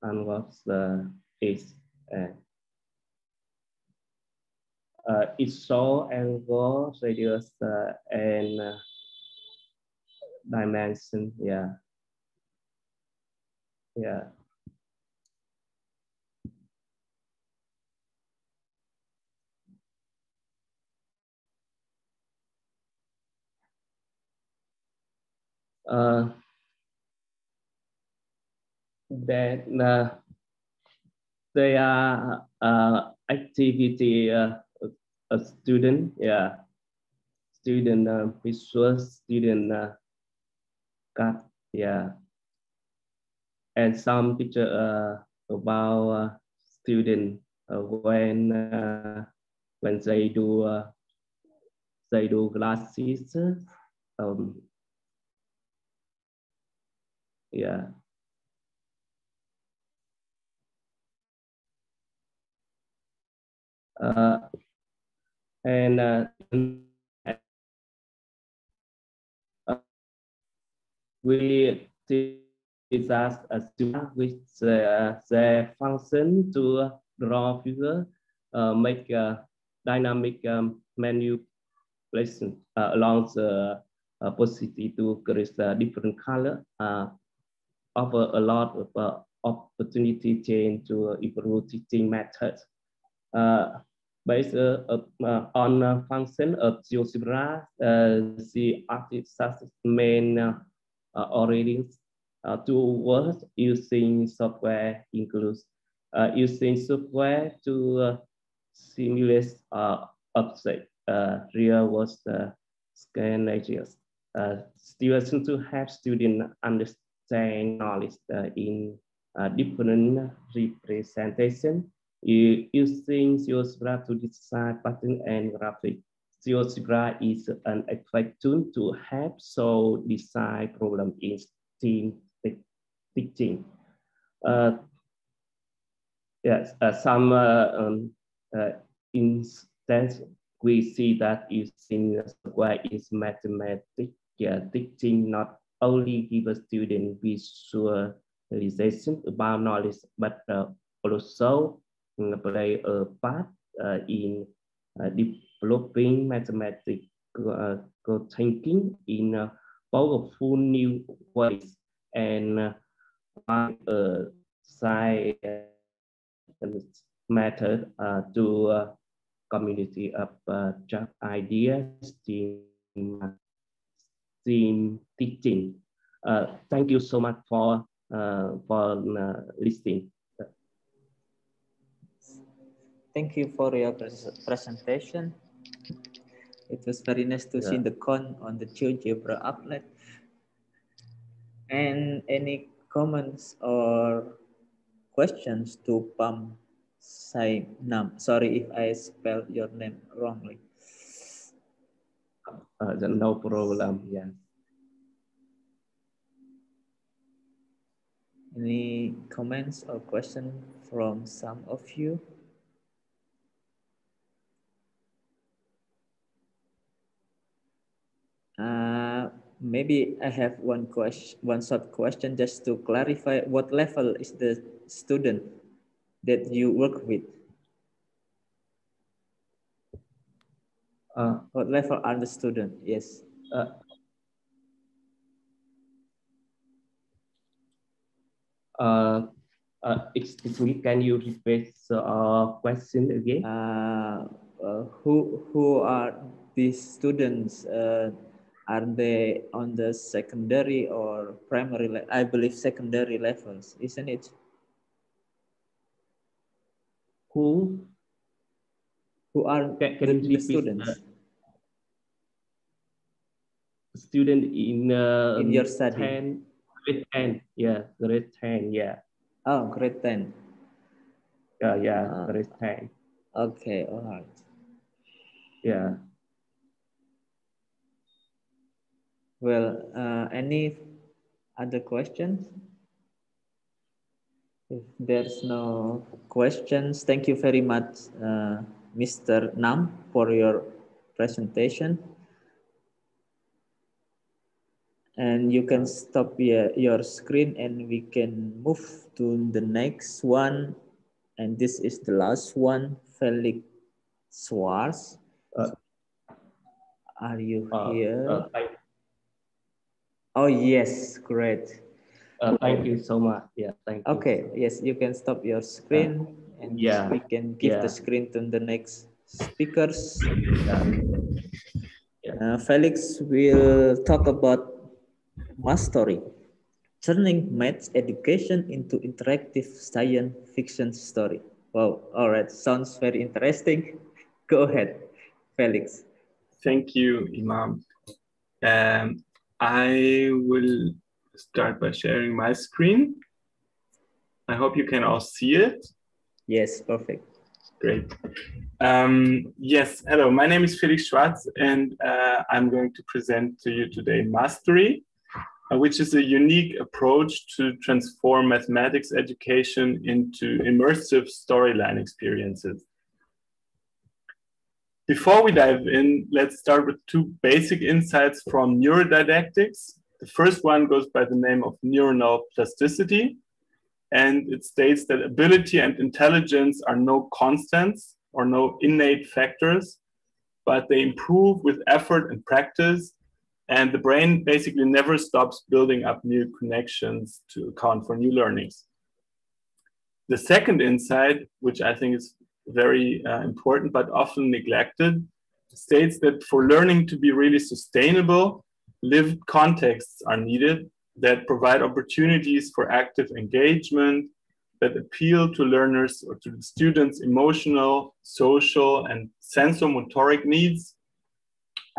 S7: unlock the is it show angle, radius, and dimension. Yeah. Yeah. That they are activity a student, yeah, student visual student cut, yeah, and some picture about student when they do classes, yeah. And we discuss a student with their function to draw figure, make a dynamic manipulation along the position to create different color, offer a lot of opportunity change to improve teaching methods. Based on function of GeoGebra, the artist's main origins to work using software includes using software to simulate object real world scenarios. Students to help students understand knowledge in different representation. Using GeoGebra to design pattern and graphic. GeoGebra is an effective tool to help solve design problem in STEAM teaching. Yes, some instance we see that using software is mathematics teaching not only give a student visualization about knowledge, but also play a part in developing mathematical thinking in powerful new ways and science method to community of just ideas, STEAM teaching. Thank you so much for listening.
S1: Thank you for your presentation. It was very nice to see the cone on the GeoGebra applet. And any comments or questions to Pam Sainam? Sorry if I spelled your name wrongly.
S7: No problem. Yeah.
S1: Any comments or questions from some of you? Maybe I have one short question just to clarify. What level is the student that you work with? What level are the student? Yes.
S7: Excuse me, can you repeat the question again?
S1: Who are these students? Are they on the secondary or primary? I believe secondary levels, isn't it?
S7: Who
S1: are the students?
S7: Student in
S1: your study?
S7: Grade 10, yeah, grade 10, yeah.
S1: Oh, grade 10.
S7: Yeah, grade 10.
S1: Okay, all right.
S7: Yeah.
S1: Well, any other questions? If there's no questions, thank you very much, Mr. Nam, for your presentation. And you can stop your screen and we can move to the next one. And this is the last one, Felix Schwarz. Are you here? Oh, yes, great.
S7: Thank you so much. Yeah, thank you.
S1: Okay, yes, you can stop your screen and we can give the screen to the next speakers. Felix will talk about Mastery, turning maths education into interactive science fiction story. Wow, all right, sounds very interesting. Go ahead, Felix.
S8: Thank you, Imam. I will start by sharing my screen. I hope you can all see it.
S1: Yes, perfect.
S8: Great. Yes, hello, my name is Felix Schwarz and I'm going to present to you today Mastery, which is a unique approach to transform mathematics education into immersive storyline experiences. Before we dive in, let's start with two basic insights from neurodidactics. The first one goes by the name of neuronal plasticity, and it states that ability and intelligence are no constants or no innate factors, but they improve with effort and practice, and the brain basically never stops building up new connections to account for new learnings. The second insight, which I think is very important but often neglected, states that for learning to be really sustainable, lived contexts are needed that provide opportunities for active engagement, that appeal to learners or to the students' emotional, social, and sensomotoric needs.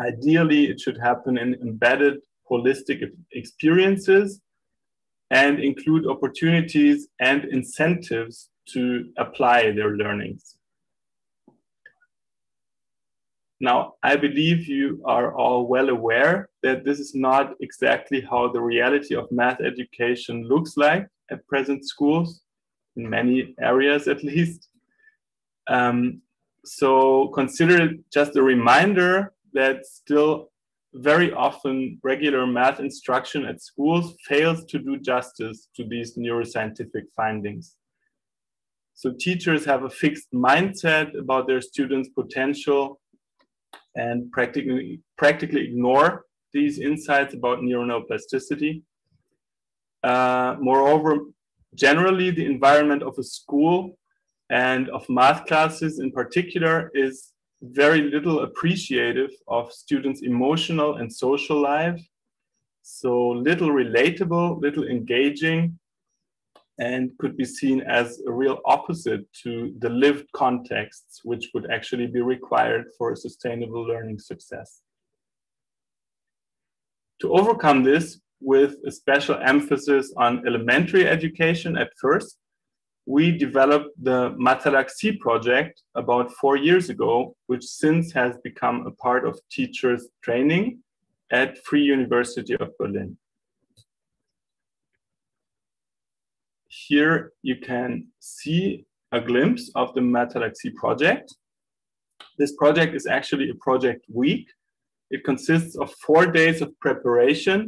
S8: Ideally, it should happen in embedded holistic experiences and include opportunities and incentives to apply their learnings. Now, I believe you are all well aware that this is not exactly how the reality of math education looks like at present schools, in many areas at least. So consider it just a reminder that still very often regular math instruction at schools fails to do justice to these neuroscientific findings. So teachers have a fixed mindset about their students' potential and practically ignore these insights about neuronal plasticity. Moreover, generally the environment of a school and of math classes in particular is very little appreciative of students' emotional and social life so little relatable, little engaging, and could be seen as a real opposite to the lived contexts which would actually be required for a sustainable learning success. To overcome this, with a special emphasis on elementary education at first, we developed the Matalaxi project about 4 years ago, which since has become a part of teachers' training at Free University of Berlin. Here you can see a glimpse of the Matalaxi project. This project is actually a project week. It consists of 4 days of preparation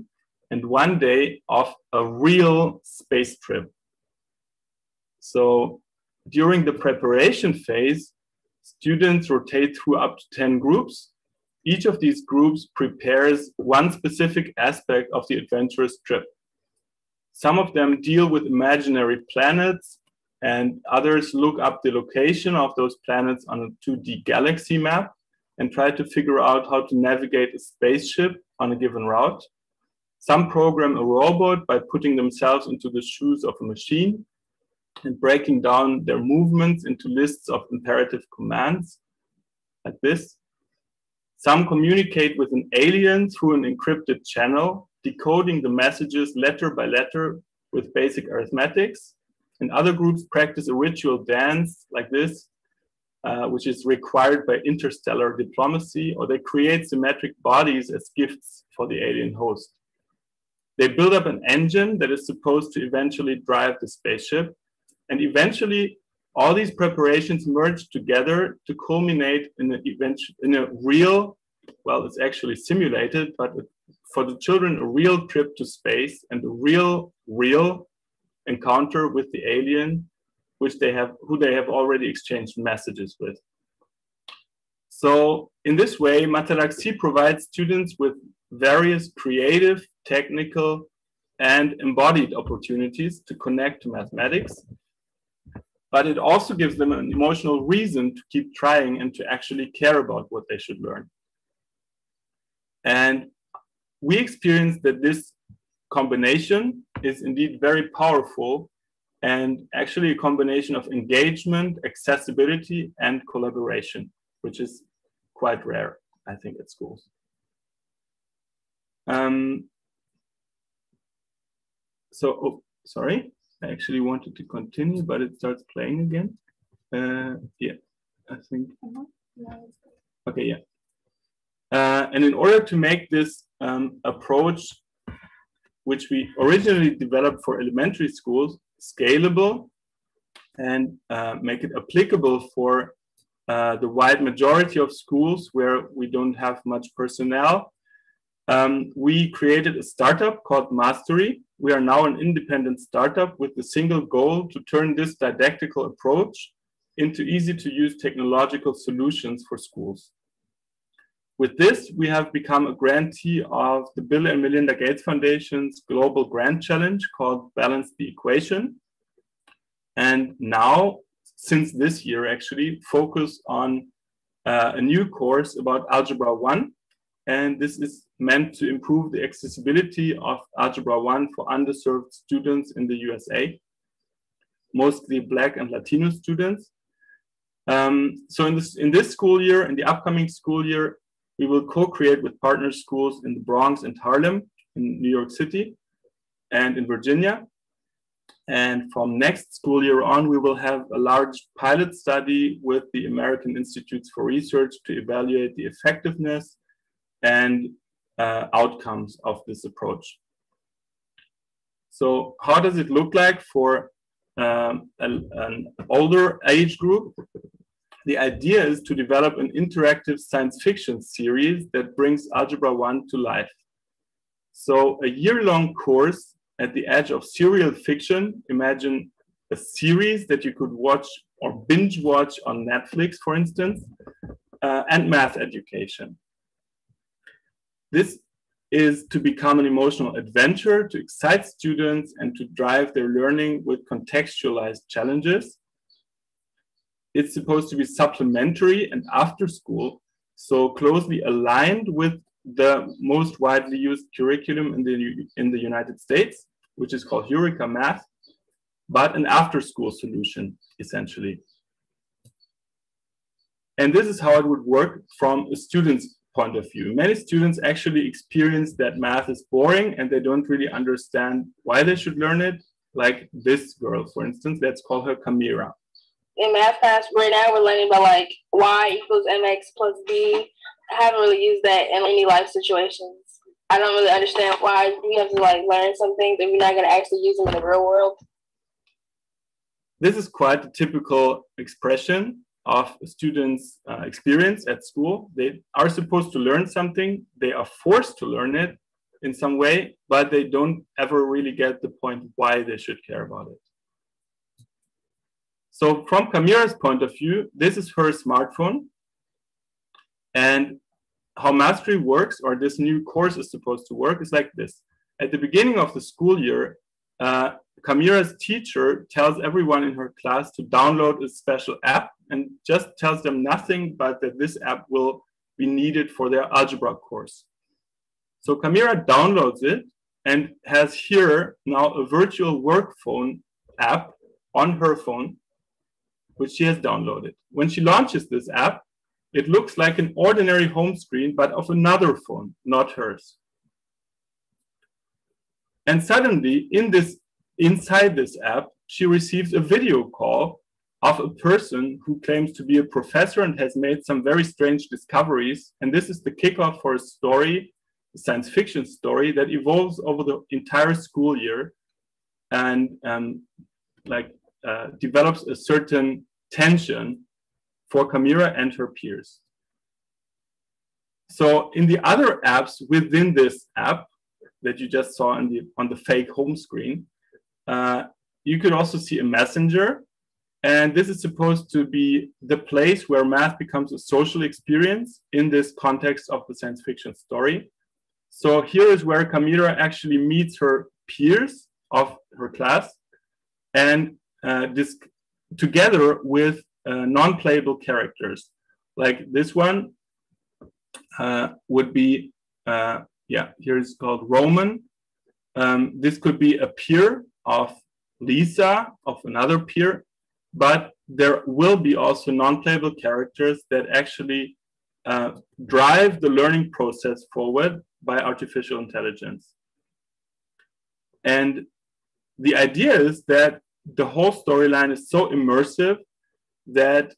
S8: and 1 day of a real space trip. So during the preparation phase, students rotate through up to 10 groups. Each of these groups prepares one specific aspect of the adventurous trip. Some of them deal with imaginary planets, and others look up the location of those planets on a 2D galaxy map and try to figure out how to navigate a spaceship on a given route. Some program a robot by putting themselves into the shoes of a machine and breaking down their movements into lists of imperative commands, like this. Some communicate with an alien through an encrypted channel, decoding the messages letter by letter with basic arithmetics. And other groups practice a ritual dance like this, which is required by interstellar diplomacy, or they create symmetric bodies as gifts for the alien host. They build up an engine that is supposed to eventually drive the spaceship. And eventually, all these preparations merge together to culminate in a real, well, it's actually simulated, but for the children, a real trip to space and a real encounter with the alien, who they have already exchanged messages with. So in this way, Matalaxi provides students with various creative, technical, and embodied opportunities to connect to mathematics. But it also gives them an emotional reason to keep trying and to actually care about what they should learn. And we experienced that this combination is indeed very powerful, and actually a combination of engagement, accessibility, and collaboration, which is quite rare, I think, at schools. Sorry, I actually wanted to continue, but it starts playing again. Yeah, I think. Okay, yeah. And in order to make this approach, which we originally developed for elementary schools, scalable and make it applicable for the wide majority of schools where we don't have much personnel, we created a startup called Mastery. We are now an independent startup with the single goal to turn this didactical approach into easy-to-use technological solutions for schools. With this, we have become a grantee of the Bill and Melinda Gates Foundation's global grant challenge called Balance the Equation. And now, since this year actually, focus on a new course about Algebra 1. And this is meant to improve the accessibility of Algebra 1 for underserved students in the USA, mostly Black and Latino students. So in this school year, in the upcoming school year, we will co-create with partner schools in the Bronx and Harlem, in New York City, and in Virginia. And from next school year on, we will have a large pilot study with the American Institutes for Research to evaluate the effectiveness and outcomes of this approach. So how does it look like for an older age group? The idea is to develop an interactive science fiction series that brings Algebra 1 to life. So a year-long course at the edge of serial fiction. Imagine a series that you could watch or binge watch on Netflix, for instance, and math education. This is to become an emotional adventure, to excite students and to drive their learning with contextualized challenges. It's supposed to be supplementary and after school, so closely aligned with the most widely used curriculum in the United States, which is called Eureka Math, but an after-school solution, essentially. And this is how it would work from a student's point of view. Many students actually experience that math is boring and they don't really understand why they should learn it. Like this girl, for instance, let's call her Kamira.
S9: In math class right now, we're learning about like y equals mx plus b. I haven't really used that in any life situations. I don't really understand why we have to like learn some things if we're not going to actually use them in the real world.
S8: This is quite a typical expression of students' experience at school. They are supposed to learn something, they are forced to learn it in some way, but they don't ever really get the point why they should care about it. So from Kamira's point of view, this is her smartphone. And how Mastery works, or this new course is supposed to work, is like this. At the beginning of the school year, Kamira's teacher tells everyone in her class to download a special app and just tells them nothing but that this app will be needed for their algebra course. So Kamira downloads it and has here now a virtual work phone app on her phone, which she has downloaded. When she launches this app, it looks like an ordinary home screen, but of another phone, not hers. And suddenly, inside this app, she receives a video call of a person who claims to be a professor and has made some very strange discoveries. And this is the kickoff for a story, a science fiction story that evolves over the entire school year and develops a certain tension for Kamira and her peers. So in the other apps within this app that you just saw on the fake home screen, you could also see a messenger. And this is supposed to be the place where math becomes a social experience in this context of the science fiction story. So here is where Kamira actually meets her peers of her class, and this together with non-playable characters. Like this one would be, here is called Roman. This could be a peer of Lisa, of another peer, but there will be also non-playable characters that actually drive the learning process forward by artificial intelligence. And the idea is that the whole storyline is so immersive that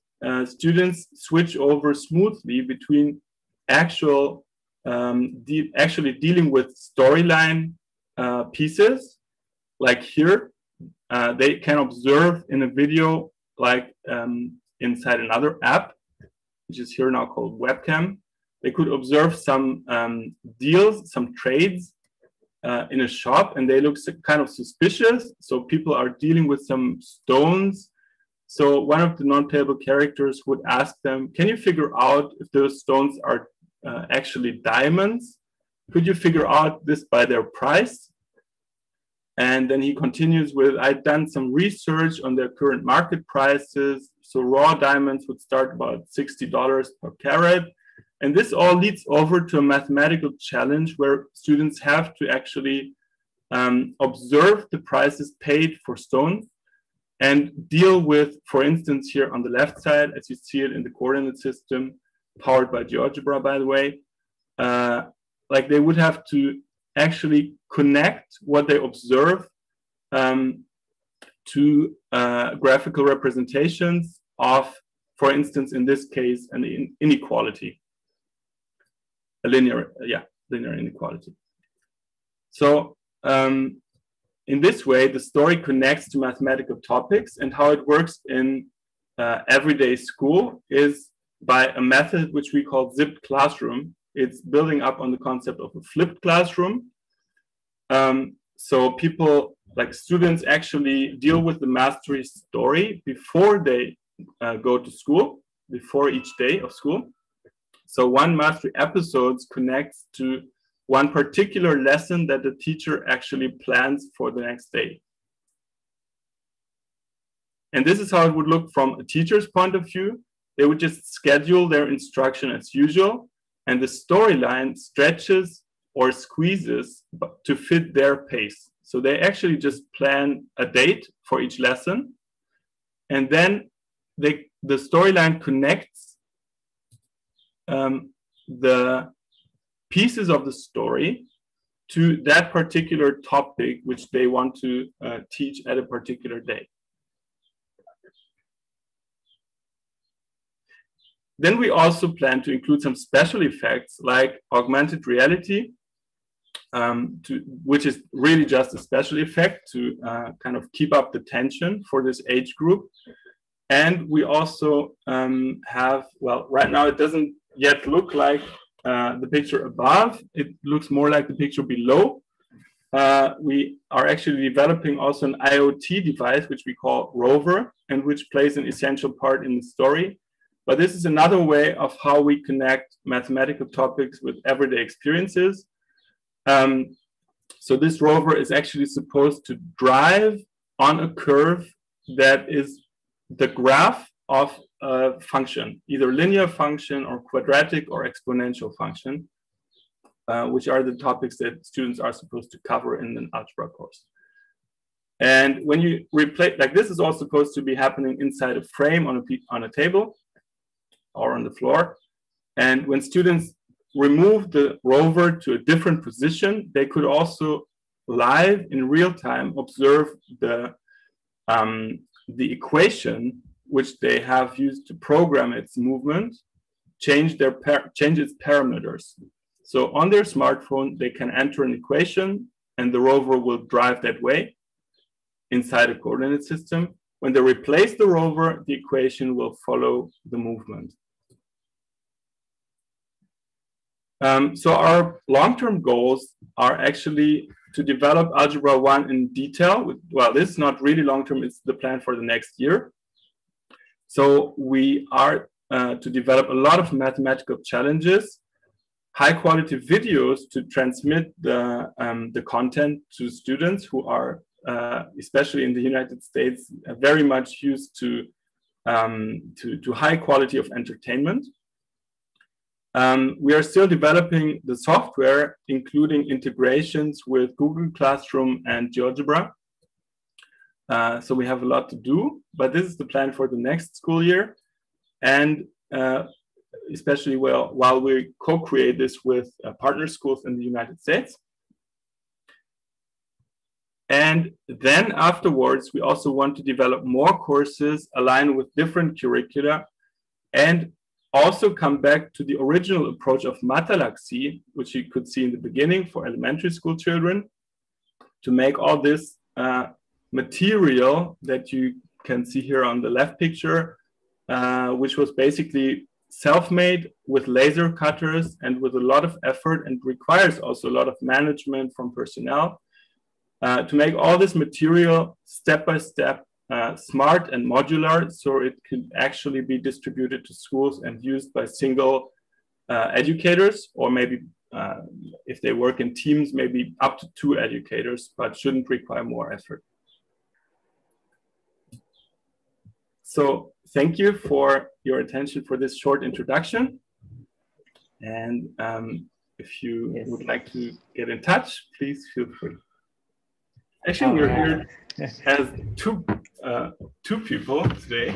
S8: students switch over smoothly between actually dealing with storyline pieces. Like here, they can observe in a video, like inside another app, which is here now called Webcam. They could observe some deals, some trades in a shop, and they look kind of suspicious. So people are dealing with some stones. So one of the non-playable characters would ask them, can you figure out if those stones are actually diamonds? Could you figure out this by their price? And then he continues with, I've done some research on their current market prices. So raw diamonds would start about $60 per carat. And this all leads over to a mathematical challenge where students have to actually observe the prices paid for stone and deal with, for instance, here on the left side, as you see it in the coordinate system, powered by GeoGebra, by the way, like they would have to actually connect what they observe to graphical representations of, for instance, in this case, an inequality, a linear inequality. So in this way, the story connects to mathematical topics, and how it works in everyday school is by a method which we call zipped classroom. It's building up on the concept of a flipped classroom. So people, like students, actually deal with the mastery story before they go to school, before each day of school. So one mastery episode connects to one particular lesson that the teacher actually plans for the next day. And this is how it would look from a teacher's point of view. They would just schedule their instruction as usual. and the storyline stretches or squeezes to fit their pace. So they actually just plan a date for each lesson, and then the storyline connects the pieces of the story to that particular topic which they want to teach at a particular day. Then we also plan to include some special effects like augmented reality, which is really just a special effect to kind of keep up the tension for this age group. And we also have, well, right now it doesn't yet look like the picture above. It looks more like the picture below. We are actually developing also an IoT device, which we call Rover, and which plays an essential part in the story. But this is another way of how we connect mathematical topics with everyday experiences. So this rover is actually supposed to drive on a curve that is the graph of a function, either linear function or quadratic or exponential function, which are the topics that students are supposed to cover in an algebra course. And when you replace, like this is all supposed to be happening inside a frame on a table or on the floor. And when students remove the rover to a different position, they could also live in real time observe the equation which they have used to program its movement, change its parameters. So on their smartphone, they can enter an equation and the rover will drive that way inside a coordinate system. When they replace the rover, the equation will follow the movement. So our long-term goals are actually to develop Algebra 1 in detail. Well, this is not really long-term, it's the plan for the next year. So we are to develop a lot of mathematical challenges, high-quality videos to transmit the content to students who are, especially in the United States, very much used to high quality of entertainment. We are still developing the software, including integrations with Google Classroom and GeoGebra. So we have a lot to do, but this is the plan for the next school year. And especially while we co-create this with partner schools in the United States. And then afterwards, we also want to develop more courses aligned with different curricula and also come back to the original approach of Matalaxy, which you could see in the beginning for elementary school children, to make all this material that you can see here on the left picture, which was basically self-made with laser cutters and with a lot of effort and requires also a lot of management from personnel, to make all this material step-by-step smart and modular, so it could actually be distributed to schools and used by single educators, or maybe if they work in teams, maybe up to 2 educators, but shouldn't require more effort. So thank you for your attention for this short introduction. And if you would like to get in touch, please feel free. Actually, we're here as two people today.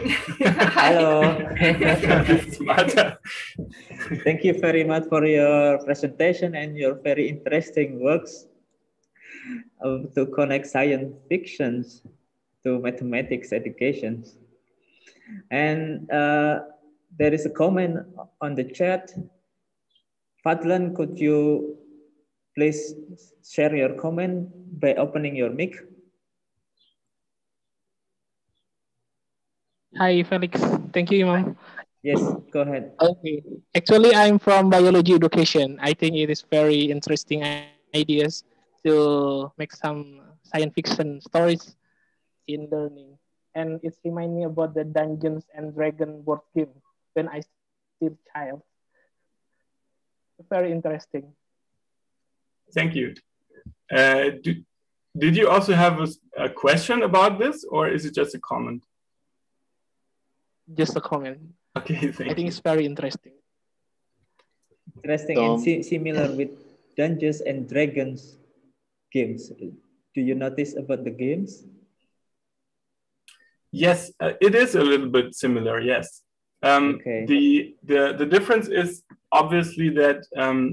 S1: Hello. Thank you very much for your presentation and your very interesting works to connect science fictions to mathematics education. And there is a comment on the chat. Fadlan, could you please share your comment by opening your mic?
S10: Hi, Felix. Thank you, Imam.
S1: Yes, go ahead.
S10: Okay. Actually, I'm from biology education. I think it is very interesting ideas to make some science fiction stories in learning. And it reminds me about the Dungeons and Dragons board game when I still child. Very interesting.
S8: Thank you. Did you also have a question about this, or is it just a comment?
S10: Just a comment.
S8: Okay, thank you.
S10: I think it's very interesting.
S1: Interesting
S11: So,
S1: and similar with Dungeons and Dragons games. Do you notice about the games?
S8: Yes, it is a little bit similar. Yes.
S1: Okay.
S8: The difference is obviously that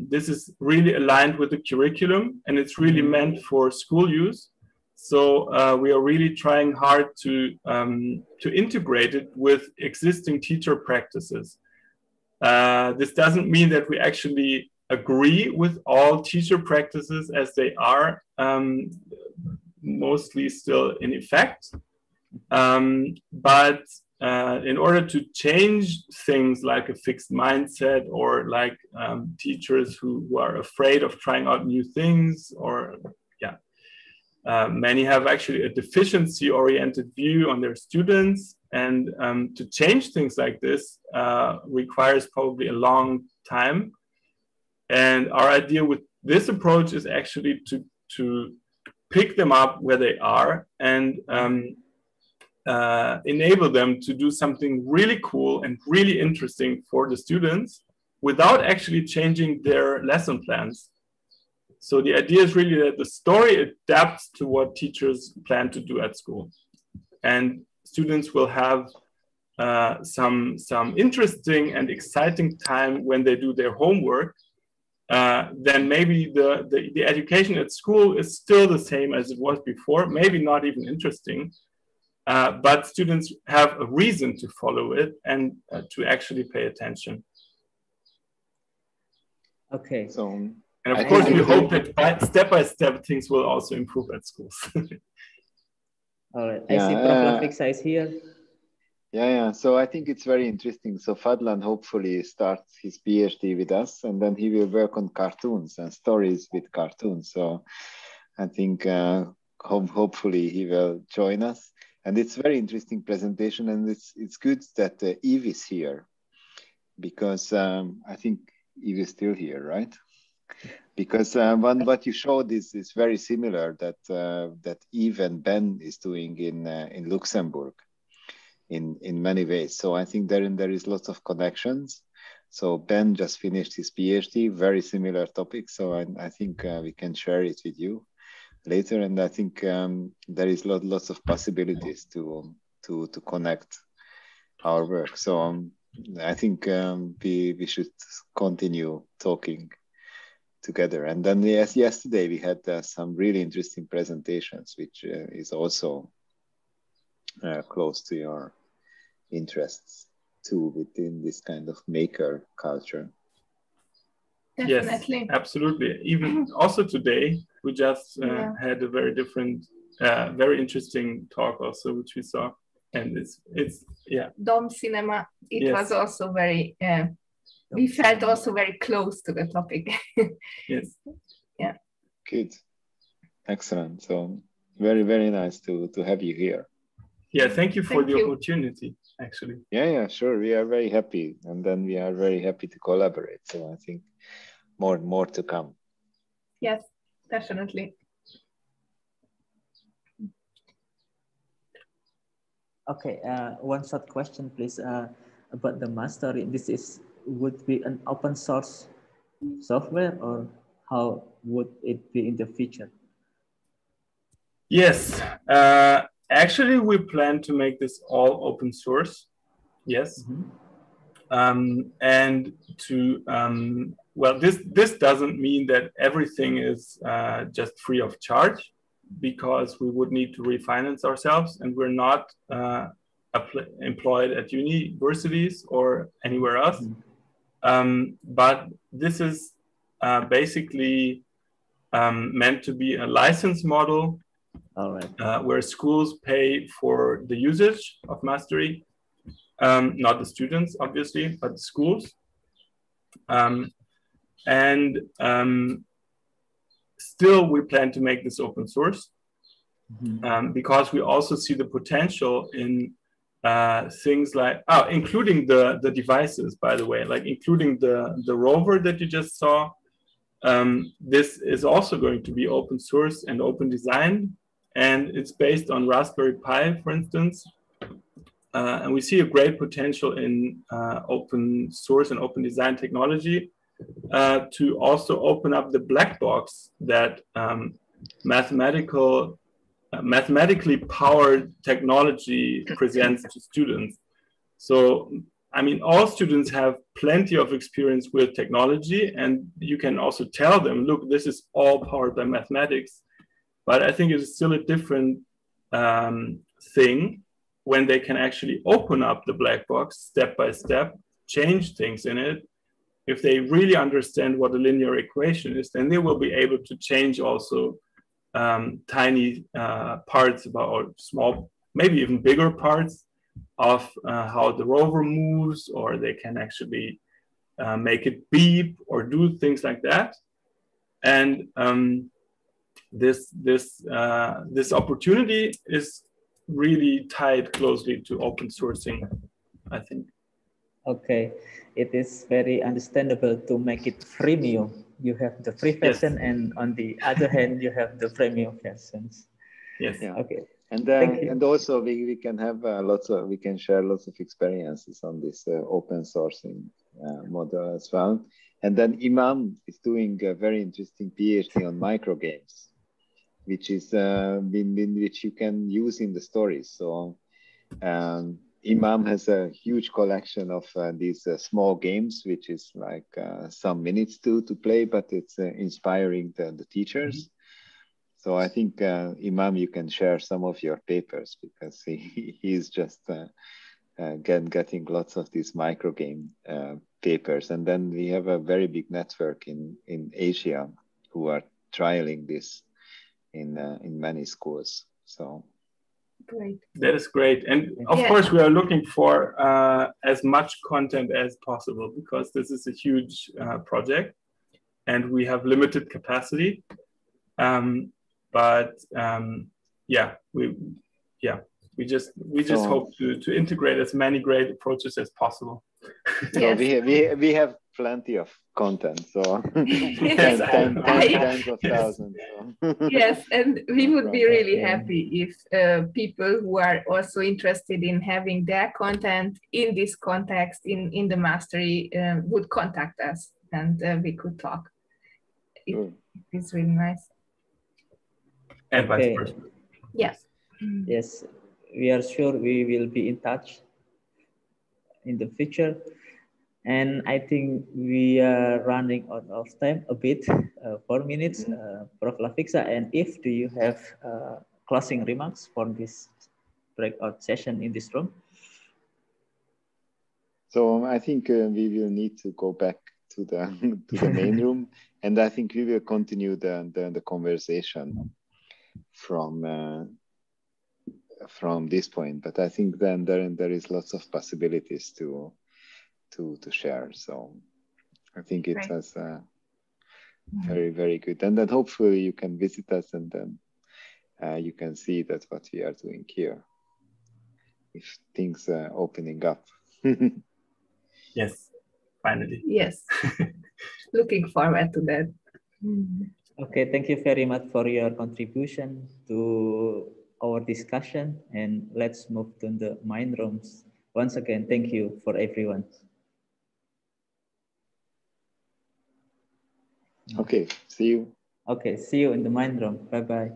S8: this is really aligned with the curriculum and it's really meant for school use. So we are really trying hard to integrate it with existing teacher practices. This doesn't mean that we actually agree with all teacher practices as they are mostly still in effect. But in order to change things like a fixed mindset or like teachers who are afraid of trying out new things, or many have actually a deficiency-oriented view on their students, and to change things like this requires probably a long time. And our idea with this approach is actually to pick them up where they are and enable them to do something really cool and really interesting for the students without actually changing their lesson plans. So the idea is really that the story adapts to what teachers plan to do at school. And students will have some interesting and exciting time when they do their homework. Then maybe the education at school is still the same as it was before, maybe not even interesting. But students have a reason to follow it and to actually pay attention.
S1: Okay.
S11: So,
S8: and of course, we hope that step by step things will also improve at schools.
S1: All right. I see Prof. Lafixa is here.
S11: Yeah. So I think it's very interesting. So Fadlan hopefully starts his PhD with us, and then he will work on cartoons and stories with cartoons. So I think hopefully he will join us. And it's a very interesting presentation, and it's good that Eve is here, because I think Eve is still here, right? Because what you showed is very similar that Eve and Ben is doing in Luxembourg in many ways. So I think there is lots of connections. So Ben just finished his PhD, very similar topic. So I think we can share it with you later, and I think there is lots of possibilities to connect our work. So I think we should continue talking together. And then yesterday we had some really interesting presentations, which is also close to your interests too, within this kind of maker culture.
S9: Definitely.
S8: Yes, absolutely. Even also today, we just had a very different, very interesting talk also, which we saw. And it's
S12: Dom Cinema, it was also very, we felt also very close to the topic.
S8: Yes.
S12: Yeah.
S11: Good. Excellent. So very, very nice to have you here.
S8: Yeah, thank you for the opportunity, actually.
S11: Yeah, sure. We are very happy. And then we are very happy to collaborate. So I think more to come.
S12: Yes, definitely.
S1: Okay, one short question, please, about the master. This would be an open source software, or how would it be in the future?
S8: Yes, actually, we plan to make this all open source. Yes, and to well, this doesn't mean that everything is just free of charge, because we would need to refinance ourselves, and we're not employed at universities or anywhere else. But this is basically meant to be a license model.
S1: All right.
S8: Where schools pay for the usage of Mastery, not the students, obviously, but the schools. Still, we plan to make this open source because we also see the potential in things like, including the devices, by the way, like including the rover that you just saw. This is also going to be open source and open design, and it's based on Raspberry Pi, for instance. And we see a great potential in open source and open design technology, to also open up the black box that mathematically powered technology presents to students. So, I mean, all students have plenty of experience with technology, and you can also tell them, look, this is all powered by mathematics. But I think it's still a different thing when they can actually open up the black box step by step, change things in it. If they really understand what a linear equation is, then they will be able to change also tiny parts about, or small, maybe even bigger parts of how the rover moves, or they can actually make it beep or do things like that. And this opportunity is really tied closely to open sourcing, I think.
S1: Okay, it is very understandable to make it freemium. You have the free version, yes, and on the other hand, you have the premium versions.
S8: Yes.
S11: Yeah.
S1: Okay.
S11: And also we can have we can share lots of experiences on this open sourcing model as well. And then Imam is doing a very interesting PhD on microgames, which is which you can use in the stories. So Imam has a huge collection of these small games, which is like some minutes to play, but it's inspiring the teachers. So I think Imam, you can share some of your papers, because he's just getting lots of these micro game papers. And then we have a very big network in Asia who are trialing this in many schools. So
S12: great.
S8: That is great. And of course, we are looking for as much content as possible, because this is a huge project and we have limited capacity. We just hope to integrate as many great approaches as possible.
S11: Yes. So we have plenty of content, so yes. tens of thousands. So.
S12: Yes, and we would be really happy if people who are also interested in having their content in this context, in the mastery, would contact us, and we could talk. It's really nice.
S8: And vice versa.
S12: Yes.
S1: Yes, we are sure we will be in touch in the future. And I think we are running out of time a bit, 4 minutes, Prof. Lafixa. And if do you have closing remarks for this breakout session in this room?
S11: So I think we will need to go back to the main room, and I think we will continue the conversation from this point. But I think then there is lots of possibilities to share. So I think it was very, very good. And then hopefully you can visit us, and then you can see that what we are doing here, if things are opening up.
S8: Yes, finally.
S12: Yes, looking forward to that.
S1: Okay, thank you very much for your contribution to our discussion, and let's move to the main rooms. Once again, thank you for everyone.
S11: Okay, see you.
S1: Okay, see you in the main room. Bye-bye.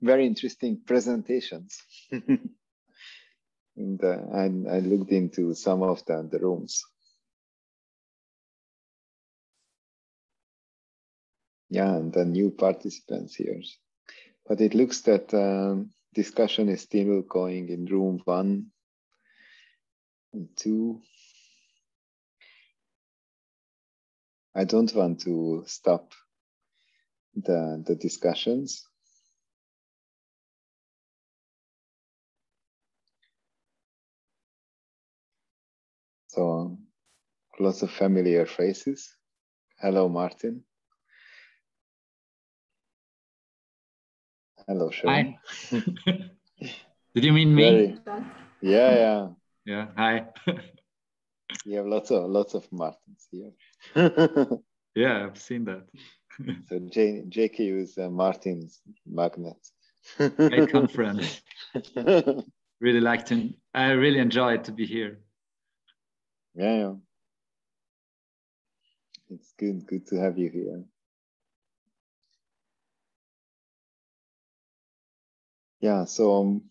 S11: Very interesting presentations. And I looked into some of the rooms. Yeah, and the new participants here. But it looks that discussion is still going in room 1 and 2. I don't want to stop the discussions. So lots of familiar faces. Hello, Martin. Hello, Sean.
S13: Hi. Did you mean me?
S11: Yeah.
S13: Yeah. Hi.
S11: You have lots of Martins here.
S13: Yeah, I've seen that.
S11: So JKU is a Martin's magnet.
S13: Great conference. I really enjoyed to be here.
S11: Yeah. It's good to have you here. Yeah, so